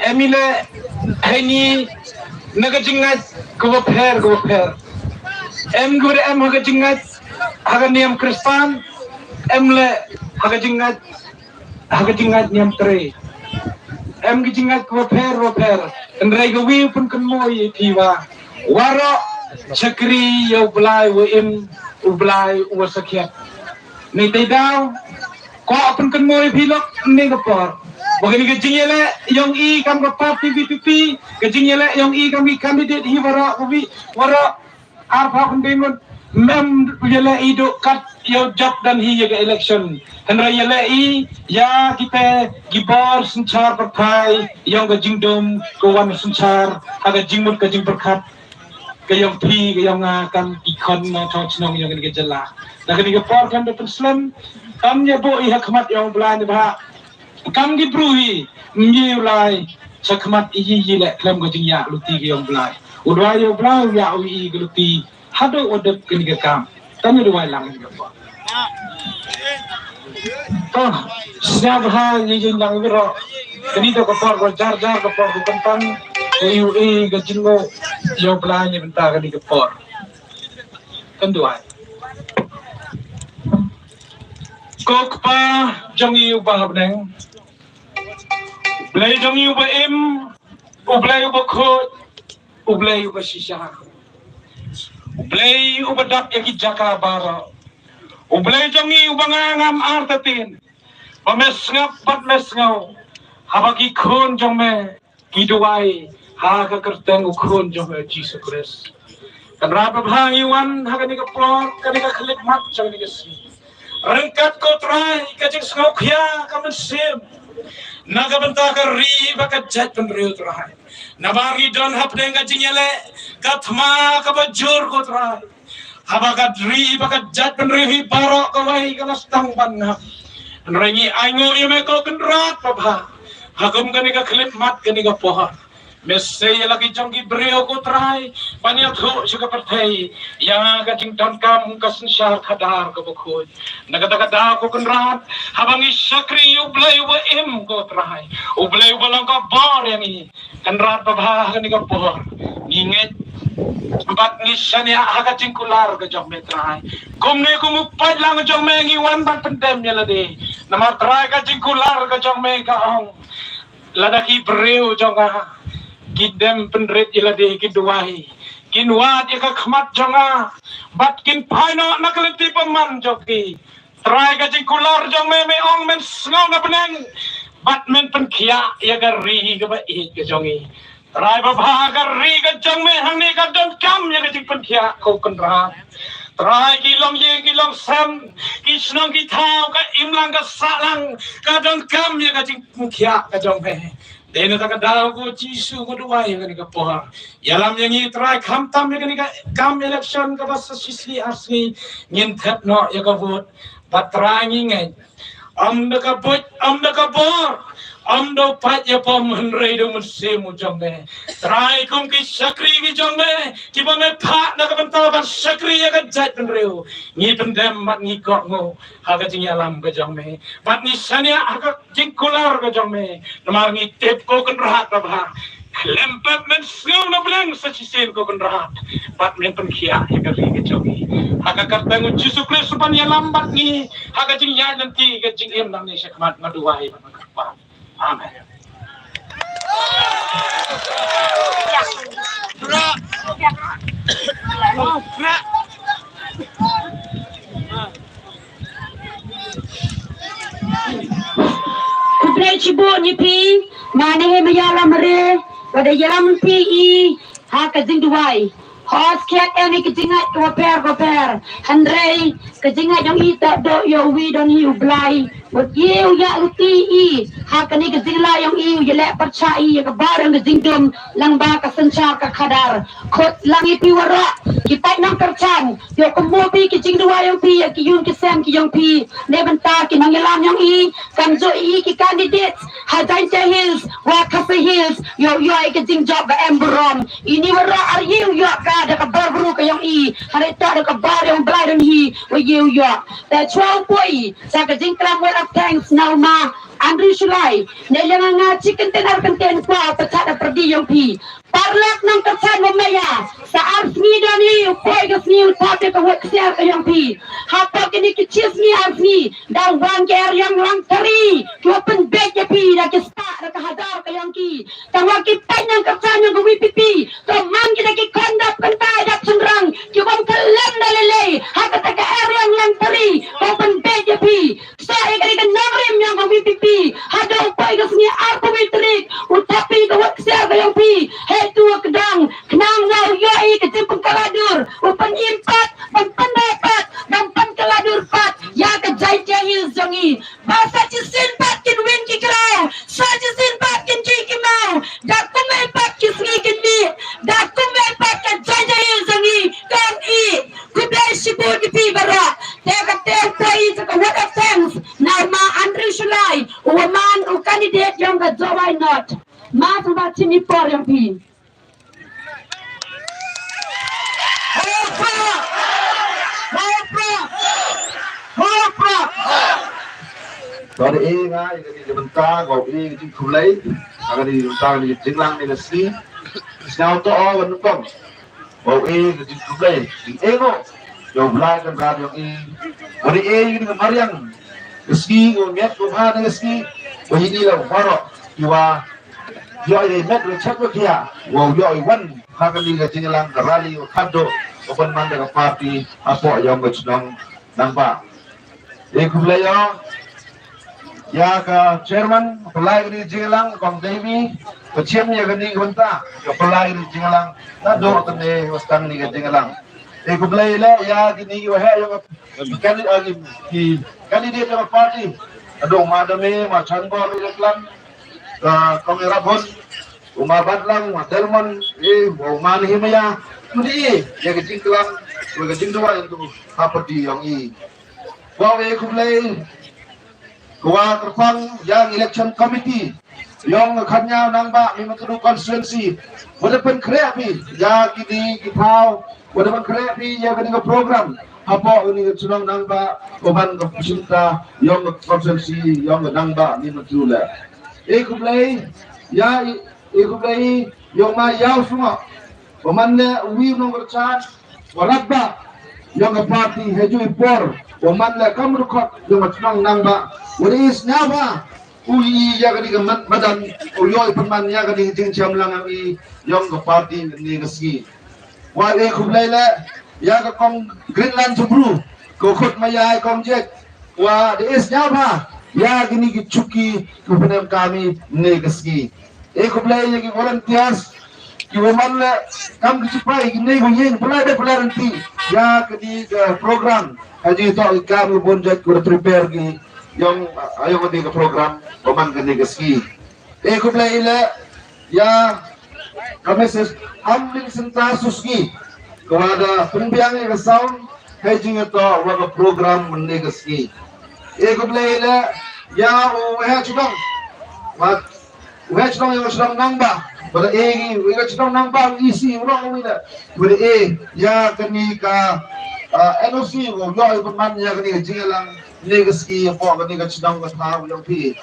emile heni naga jingat go per em gure em haga jingat haga niam kristan emle haga jingat niam tre em kijingat ko per ndrai go wi pun kan moi piwa waro chakri yo blai wo im ublai wo sakyat ni te daw ko pun kan moi pilok ni go por bogini kijingele yong i kam go parti PPP kijingele yong i kam candidate hi waro arpa kundingun mem yele ido kat yo job dan hi ke election hendra yele i ya kita gibor sencar partai yang ke jingdom ko wan sencar aga jingmut ke jing berkat ke yang pi ke yang akan ikon na tochnong yang ke jela na ke por kan de muslim kam ya bo i hakmat yang bulan ba kam gi bruhi nyi ulai sakmat i le klem ke jing ya luti ke yang bulai udwa yo blang ya ui geluti hado odep kini kam tanya dua lang ni apa oh siap ha yin lang biro kini to kapor ko jar kapor ko kentang ui gajingo yo blang ni bentar kini kapor kendua kok pa jong yu ba bneng blai jong yu ba im ublai ba khot ublai ba shisha ublai ba dak yaki jaka bara ublai jong yu ba ngam artatin pames ngap pat mes ngau habaki khon jong me kiduai ha ka kerteng khon jong me Jesus Christ kan rapa bhang yuan ha ka ni ka plot ka ni ka khlip mat jong ni ka si rengkat ko trai kajing ngau khia ka men sim naga benta ka ri baka jat pen riu trai nabari don hap denga jingele kathma ka bajur ko trai habaka ri baka jat pen riu hi baro ka wai ka nastang ban ha rengi aingo yeme ko kendrat pabha hagum ka ni ka khlip mat ka ni ka poha Mesaya lagi jangki beriau ko try banyak tu juga pertai yang kajing don kam kasen syar kadar ko bukhoy nagata ko kenrat habang isakri ublay wa im ko try ublay balang ka bar yang ini kenrat babah kan ka por inget bat ni shania hakajing kular ka jong metrai kumne kumupad lang jong me ngiwan ban pendem nya lade nama try kajing kular ka jong me ka ong ladaki beriau jong kidem penrit ilade kiduai kinwat ika khmat jonga bat kin phaino nakalti paman joki try ka kular jong me ong men sngaw na peneng bat men pen khia ya gari ka ba ik ka jongi try ba bha gari ka jong me hang ni ka don kam ya ka pen khia ko konra try ki long sam ki snong ki thao ka imlang ka salang ka don kam ya ka khia ka jong me Dena tak ada ko jisu ko dua yang ni kapoha. Yalam yang ini try kam tam yang ni kam election ka bas sisli asli ngintet no ya ka vote. Patrangi ngai. Am da ka vote, am da ka bor. Am do pat ya pom henrei do musemu jombe. Try kum ki sakri ki jombe. Ki pa me pat na ka banta ban sakri ya ka jat penreu. Ni pendem mat ni kok ngo. Ha ka jing yalam ka jombe. Bat ni sania ha ka jing kular ka jombe. Namar ni tep ko kan rahat ba ba. Lempet men sngau na blang sa chisin ko kan rahat. Bat men pen khia ya ka ri ka jombe. Ha ka karta ngo Jesus Christ pan yalam bat ni. Ha ka jing ya nanti ka jing em nam ni sakmat ngaduai ba. Amen. Kuplay cibu ni pi mana he mayalam re pada yalam pi I ha kajing duai hos kiat ini kejingat goper handrei kejingat yang I tak do yo wi don hi ublai buat you ya luti I ha kani kejing la yang I ya lek percaya ya ke barang kejing dum lang ba ka sencar ka kadar khot lang I pi wara kita nang kercang yo kemo pi kejing dua yang pi ya ki yun ki sam ki yang pi ne benta ki nang yalam yang I kan zo I ki candidate ha Dainta Hills wa Kasa Hills yo ai kejing job ba emberom ini wara are you yo ka da ka barburu ka yang I harita da ka bar yang blai don hi wa you yo da 12 boy sa kejing kram wa thanks now ma Andrew Shulai nelang nga chicken tenar kenten kwa pachada perdi yang pi parlak nang kersan mamaya sa arsmi dani upoy gasni utape ka waksiar ka yang pi hapa kini kichisni arsmi da wan ker yang lang tari open bed ya pi da kista da ka hadar ka yang ki tawa ki pai nang kersan yang gwi pipi to man kita ki kondap kentai da senrang ki bang kelam dalele haka ta ka er yang lang tari open bed ya pi sa ekari ka namrim yang gwi pipi hada upoy gasni arpo mitrik utape ka waksiar ka yang pi tu kedang kenang ngau yoi kecimpung kaladur upan impat pendapat dan kaladur pat ya ke Dainta Hills jongi basa cisin pat kin win ki kra sa cisin pat kin ki mau dak kume pat ki sngi kin bi dak kume pat ka Dainta Hills jongi kan I kublai shibu ki pi bara te ka te pai sa ka what of thanks na ma Andrew Shulai woman u candidate yang ga why not ma tu ba chini por yang pi Rồi đi ngay cái mình ta gọi đi cái không lấy, cái đi mình ta đi chính lăng đi là xí, sao to vẫn không, gọi đi cái không lấy, cái ego, rồi lại cái ra được đi, rồi đi cái Mariang, cái ski của Met của Hà cái ski, rồi đi là quá rồi, thìว่าย่อยเม็ดเลยชักว่าเขียว่าย่อยวันถ้ากันดีกับจริงลังกับรallyกับคัดโดกับคนมันกับปาร์ตี้อาปอยองกับน้องนังบ้าเอกคุณเลยยากับเชอร์มันพลายกันดีจริงลังของเดวี่กับเชียมยากันดีคนตากับพลายกันดีจริงลังน่าโดดกันเลยวัสตังนี่กับจริงลังเอกคุณเลยแล้วยากินนี่ว่าเฮ้ยกับกันดีกันดีกับปาร์ตี้โดมาดมีมาชันบอลนี่กันKamera pun umabat lang Delmon umani himaya mudi ya kecing kelam kecing dua itu apa di yang i wawe kumlei kuwa terpang yang election committee yang khanya nangba mimatudu constituency walaupun kreapi ya kini kipau walaupun kreapi ya kini program apa ini sunang nangba koman kepusinta yang constituency yang nangba mimatudu lah Ikuplay, ya ikuplay yung mayaw semua. Pemanne uwi nomor chan, warabba yung party heju impor. Pemanne kamrukot yung macnong nangba. Uris nyawa, uwi ya kani gaman badan uyoy peman ya kani jingcham lang ang yung party ni gaski. Wa ikuplay la ya ka kong Greenland subru, kokot mayay kong jet. Wa diis nyawa. Ya gini gicuki kepada kami negaski. Kublai yang volunteers, kiwaman le kam kicipai gini guyeng pelada nanti. Ya kini program haji itu kami bonjat kur prepare gi yang ayo kini ke program paman ke negaski. Kublai le ya kami ses amling sentasus gi kepada pembiang ke sound haji itu waga program negaski. Kublai le ya uhe chudong yang chudong nangba pada uhe chudong nangba isi urang wina pada ya kani ka NOC wo yo iban ya kani jingalang negaski po kani ka chudong ka thaw yang pi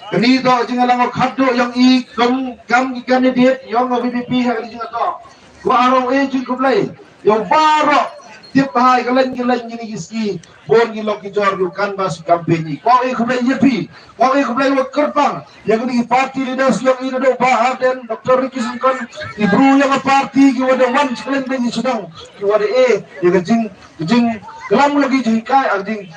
kani to jingalang khaddo yang kam candidate yang VPP ha kani jingato ko arong jing kublai yang baro tiap hari kalian gini giski bon gilo kijor kan bas kampanye kau kublai yepi kau kublai wak kerpang yang ini party leaders yang ini do bahar dan Dr. Ricky Sungkon ibru yang party ki wada wan sekalian bengi sedang ki wada yang jing kelam lagi jing kai jing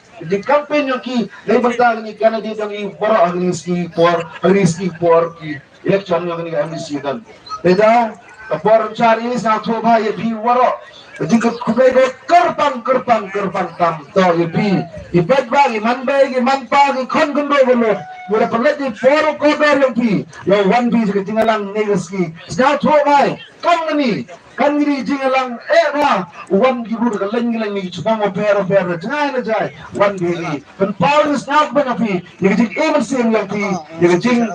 kampanye yang ki lebar ni kana dia yang bora agniski por ki election yang ini MDC dan beda por cari sa thoba yepi waro jika kublai go kerpang tam to ibat bagi man pagi kon gundo gulo mula pelati poro kober yang pi yang one piece ketinggalan negaski sejauh thobai kan ini jingalang one gibur kalang ni cuma opera jangan aja one beli kan Paulus nak benapi yang jing emerson yang pi yang jing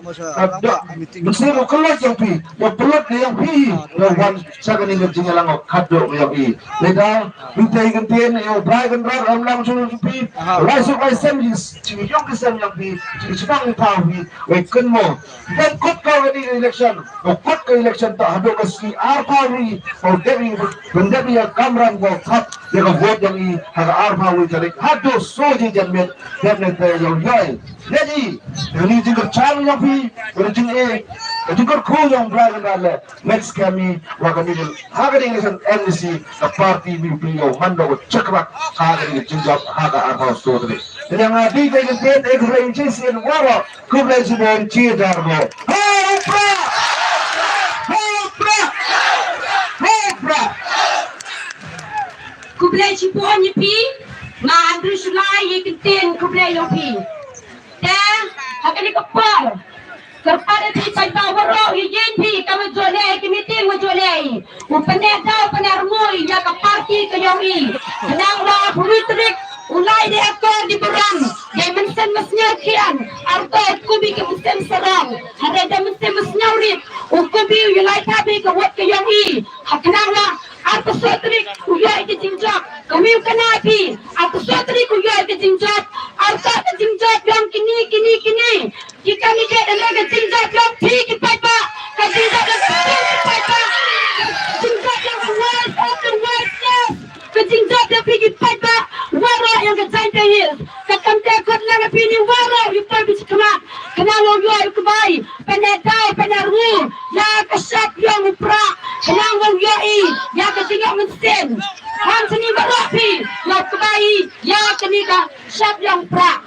mesin kelot yang pi yang pelot yang pi yang one sakan ini jingalang kado yang pi leda minta gantian yang Brian Rod amlang suruh pi langsung sem yang kesem yang pi cuma tahu pi weekend mo dan kot kau ini election kot ke election tak ada meski apa ni or Dewi ya kamran go kap ya go vote yang harga arpa wi tarik hado soji janmet janmet yang yai jadi ini juga cang yang pi ini juga kau yang berada dalam next kami wakani harga ini kan NDC the party VP yang mando cekrak harga ini juga harga arpa soji jadi yang adi dengan ten ekrancis in waro kublai sebon cidar go Kublai Cipon yepi, ma Andrew Sulai ye kenten kublai yopi. Dan hakani kapal. Kerpada ti pai bawaro ye pi kami jolai ki meeting mo jolai. Upane daw panarmoy ya ka party ka yopi. Nang wa politik ulai dia akor di berang. Dia mensen mesnya kian. Arto kubi ke mensen serang. Ada mesin mesnya urit. Ukubi ulai tabi ke wat ke yopi. Haknang wa Arto sotri kuya ke jingjak kami kanapi arto sotri kuya ke jingjak arto ke jingjak yang kini jika ni ke dan ke jingjak yang pi pai pa ke jingjak yang pi pai pa jingjak yang worst of the worstness ke jingjak yang pi pai pa waro yang ke zain ke his ke kamte kot lang pi ni waro you pai bi kama kenalo yo ay kubai penedai penaru ya kesat yang upra kenalo yo I ya ke tinggal mesin han seni barapi ya kubai ya kenika sat yang upra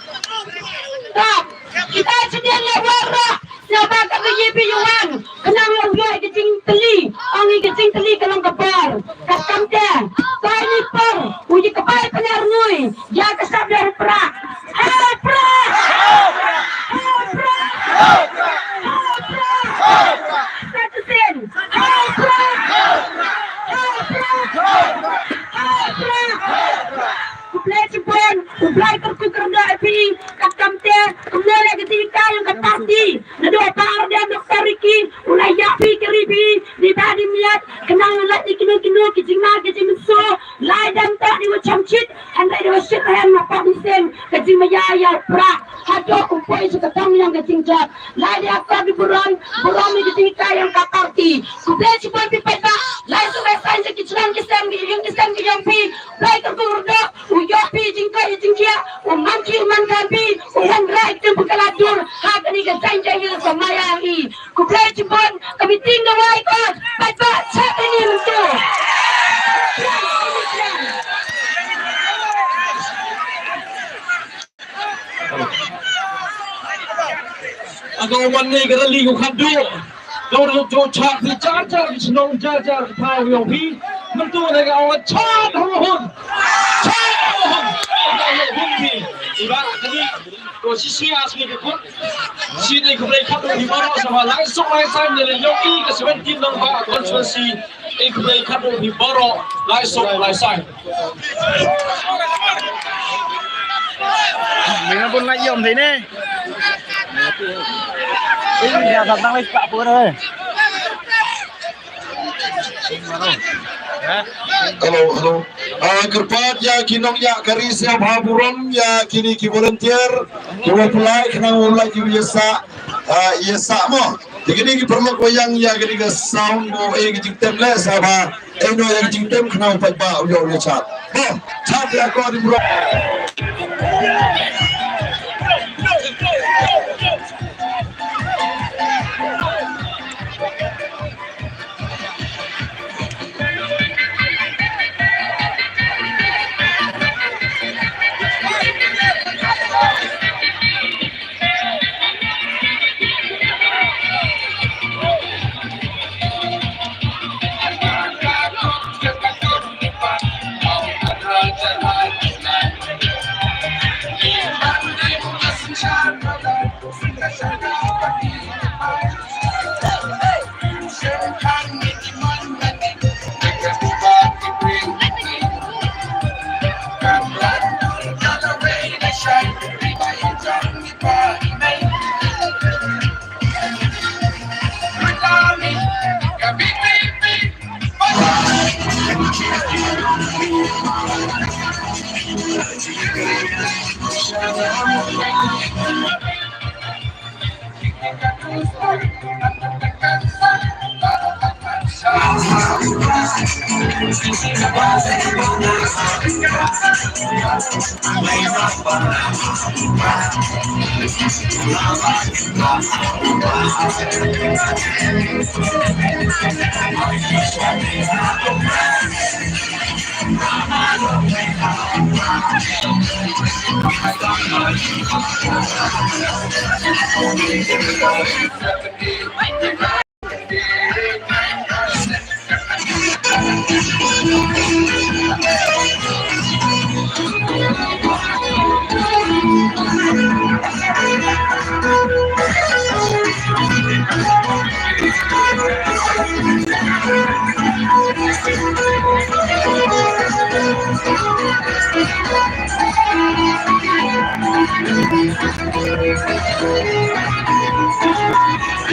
tak kita sedianya waro siapa kat yepi yuan kenalo yo ay kecing teli angi kecing teli kalang kabar kat kamte tai ni per uji kebai penarnui ya kesat yang upra upra Kuplay cipuan, kuplay kerja api, kakam teh, kemudian ketika yang ketati, nadua par dia dokter Riki, ulai yapi keribi, di tadi miat, kenang ulat di kinu kicing so, lai dan tak di wacam cit, andai di wasit hand apa bising, kicing maya pra, hado kumpoi seketang yang kicing jat, lai dia apa di buron di ketika yang katarti, kuplay cipuan pipai tak, lai sudah sain sekicang kisang di yang pi, lai kerja uyopi jingkai jingkia umanki umankampi uhan rai tempu kaladur hakani ke janjai sama yang I kuplay cipon kami tinggal waikot baca cak ini untuk Agak umat ni kata ligu kadu. Kalau tu cak di jar senong jar tahu yang pi mentu negara orang cak hon. Iba tadi posisi asli itu sini kemudian kata di bawah sama langsung langsung dari yogi ke 17 nombor konstitusi kemudian kata di bawah langsung. Mình pun lagi om thế này. Ini ya tentang lagi Pak Pur ơi. Halo. Kerpat ya kinong ya karisya Haburam ya kini ki volunteer kiwa pulai kena mulai ki biasa mo. Jadi ki perlu ko yang ya gini ke sound mo ki jiktem le sama eno yang jiktem kena upat ba uyo chat. Chat ya ko di bro.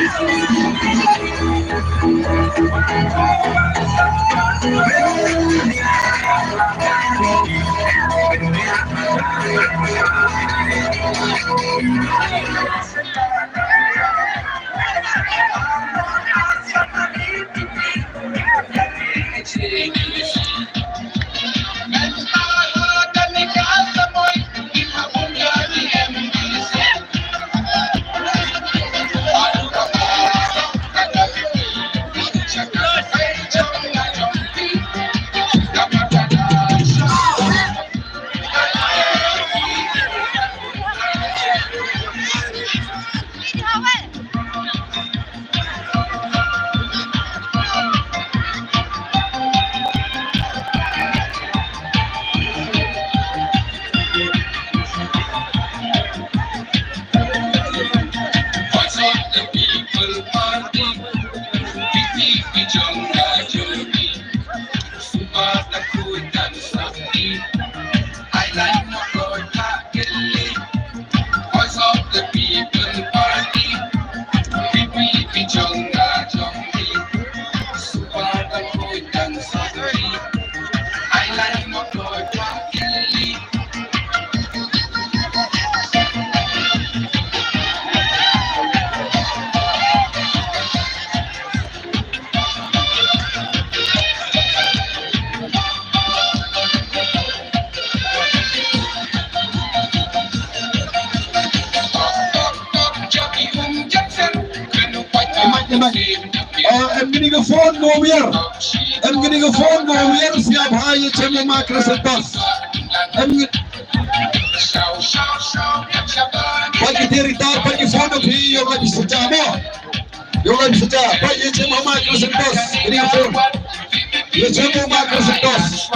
Thank you. Em gini ke phone go biar. Em gini ke phone go biar siap hai chemo makro sepas. Em pagi cerita pagi phone bhi yo lagi sejam mo. Yo lagi sejam pagi chemo makro sepas. Gini ke phone. Yo chemo makro sepas.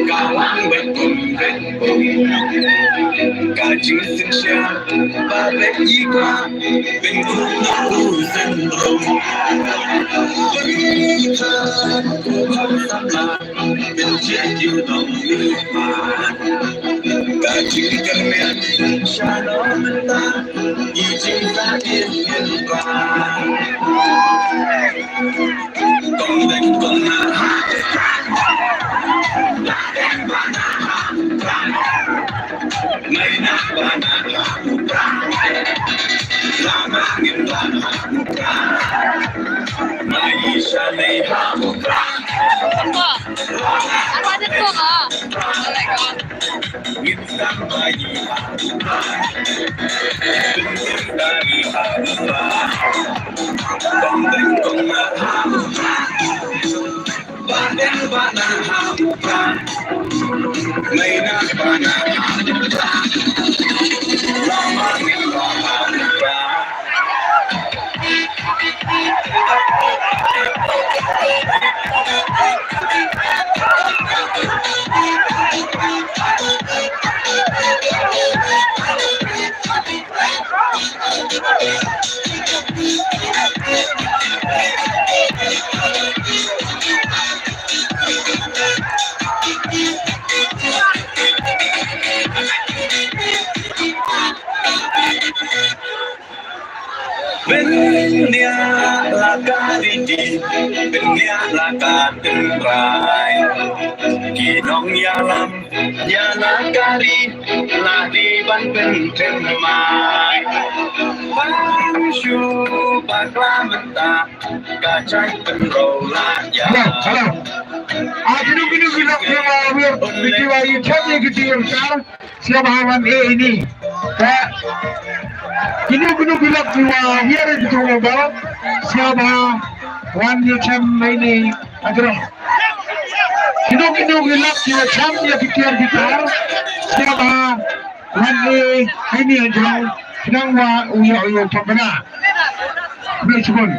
Kawan berkumpul Kaji sensya Babek jika Bentuk aku sendrom Berita Ku bersama Menjadi pemilihan Kaji kemen Shalom mentah Ijin sakit nyelpan Kong dan kong Benya laka di benya laka terai kinong yalam yana kari ladi ban pen mai bang shu bakla menta kacai penrola ya Gini bilang dia bijiwa ikannya gitu yang sekarang siapa hawan ini kayak gini bilang jiwa here gitu ngobal siapa wan ikan ini agar gini bilang jiwa camnya pikir gitar siapa wan ini aja senang wa uyo pernah betul.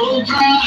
You can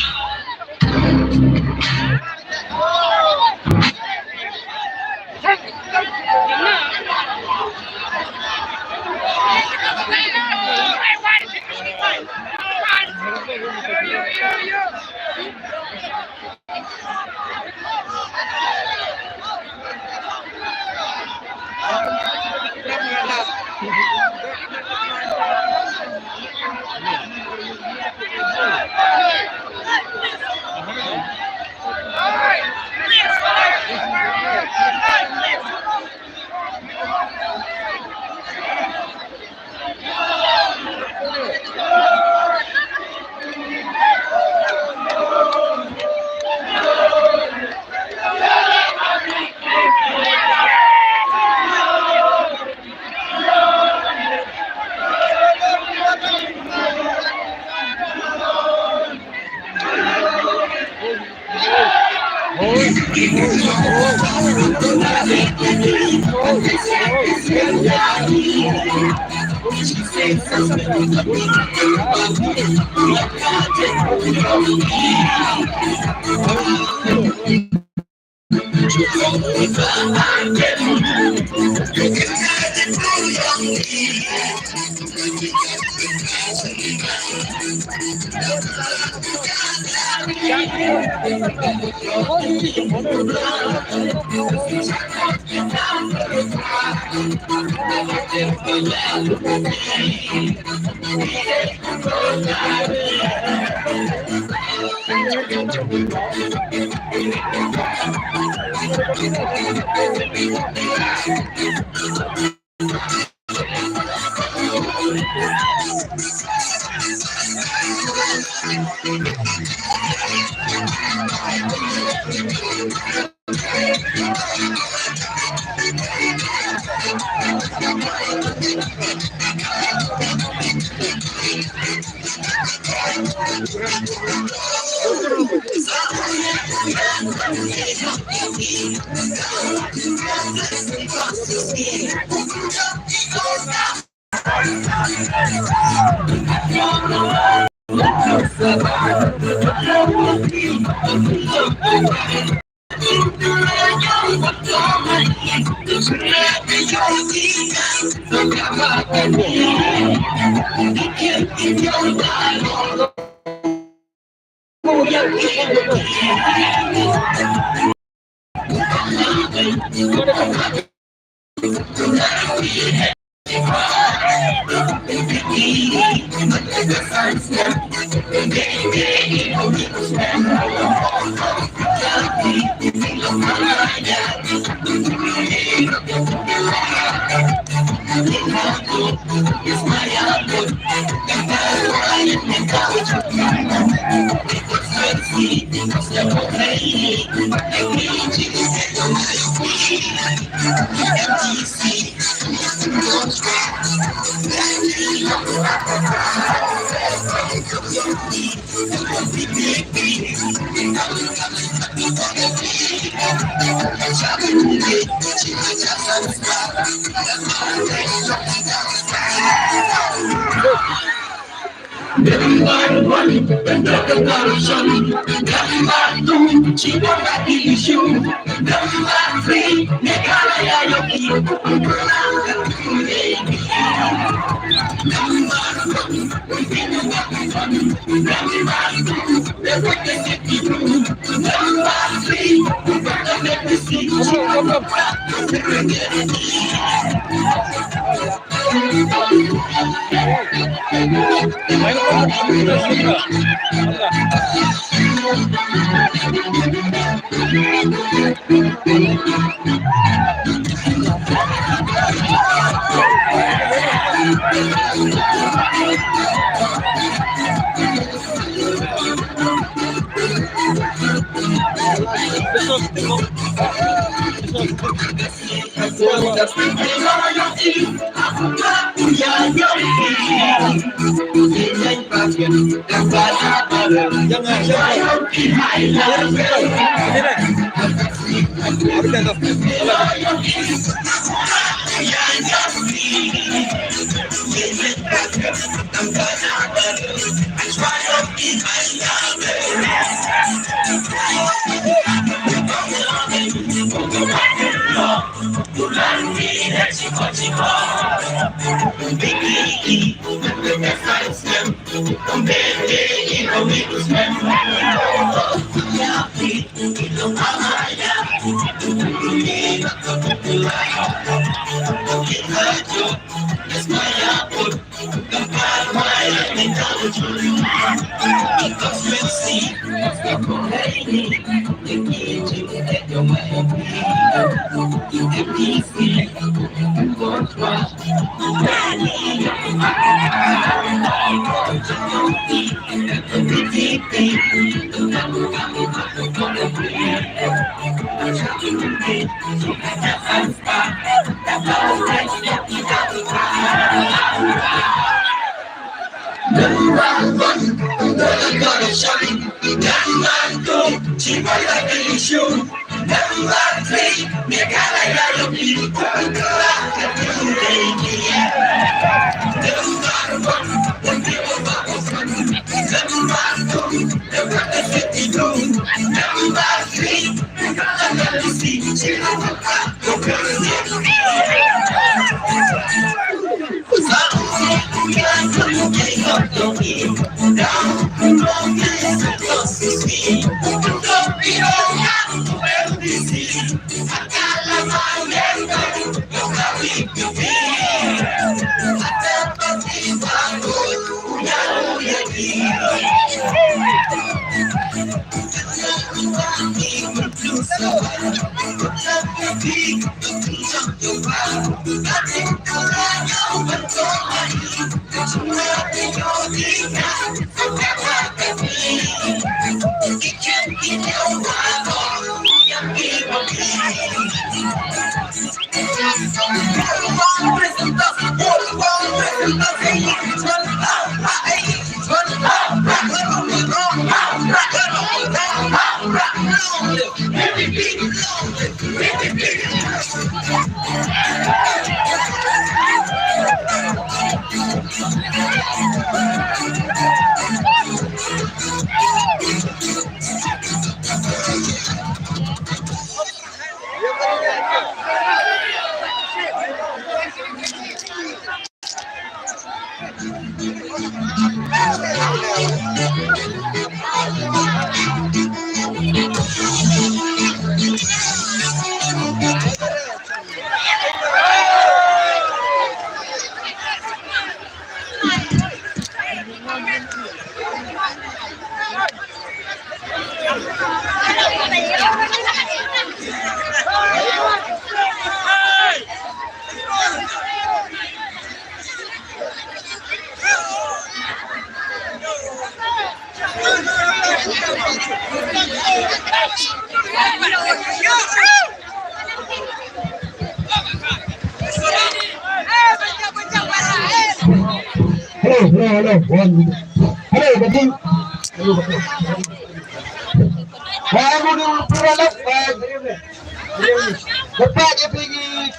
Bapak dia pergi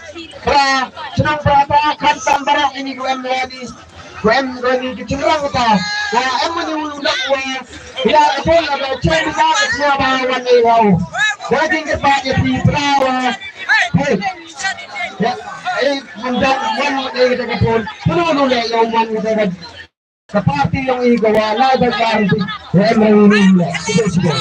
senang berapa akan tambaran ini gue meladi gue ni kecenderang kita wah menyulut wah ya apa ada cewek juga semua bahawan ni kau jadi bapak dia pergi perawa ya mendang kita kapun penuh yaman kita kan seperti yang igawa laban karti ya menginginnya itu semua.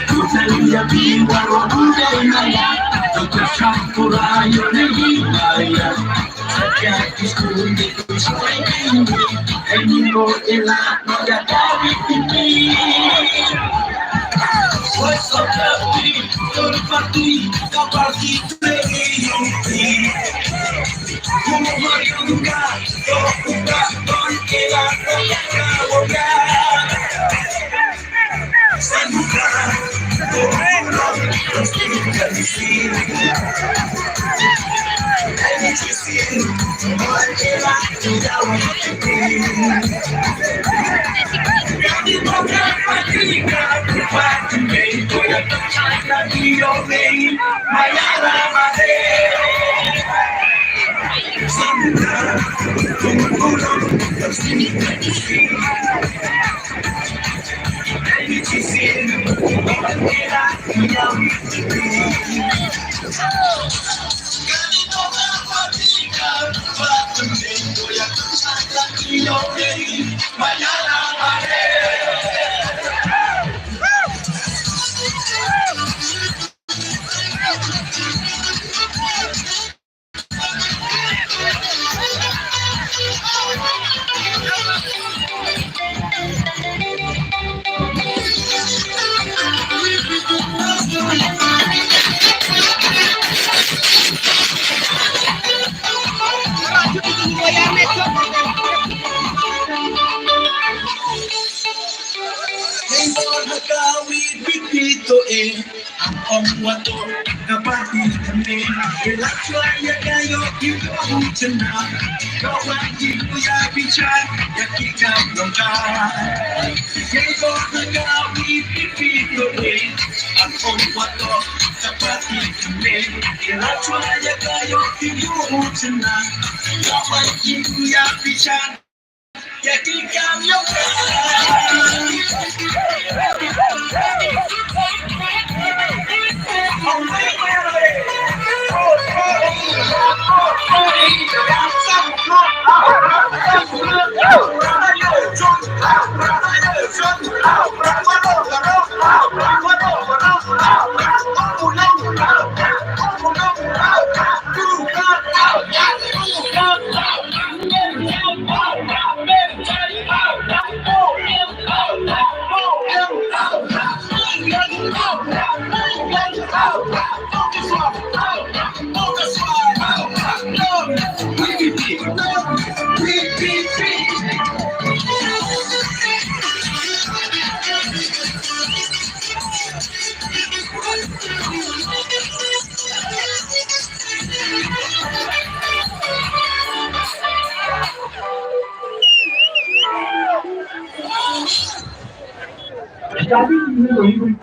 Tutalia bingwa wa budaya, tutacampura yone hibaya. Sakati kundi kuswai kundi, eniko ila noda dari kundi. What's up, Daddy? Don't fuck me, don't fuck me, baby. Como vai jogar? Don't queda, don't jogar. Jadi ini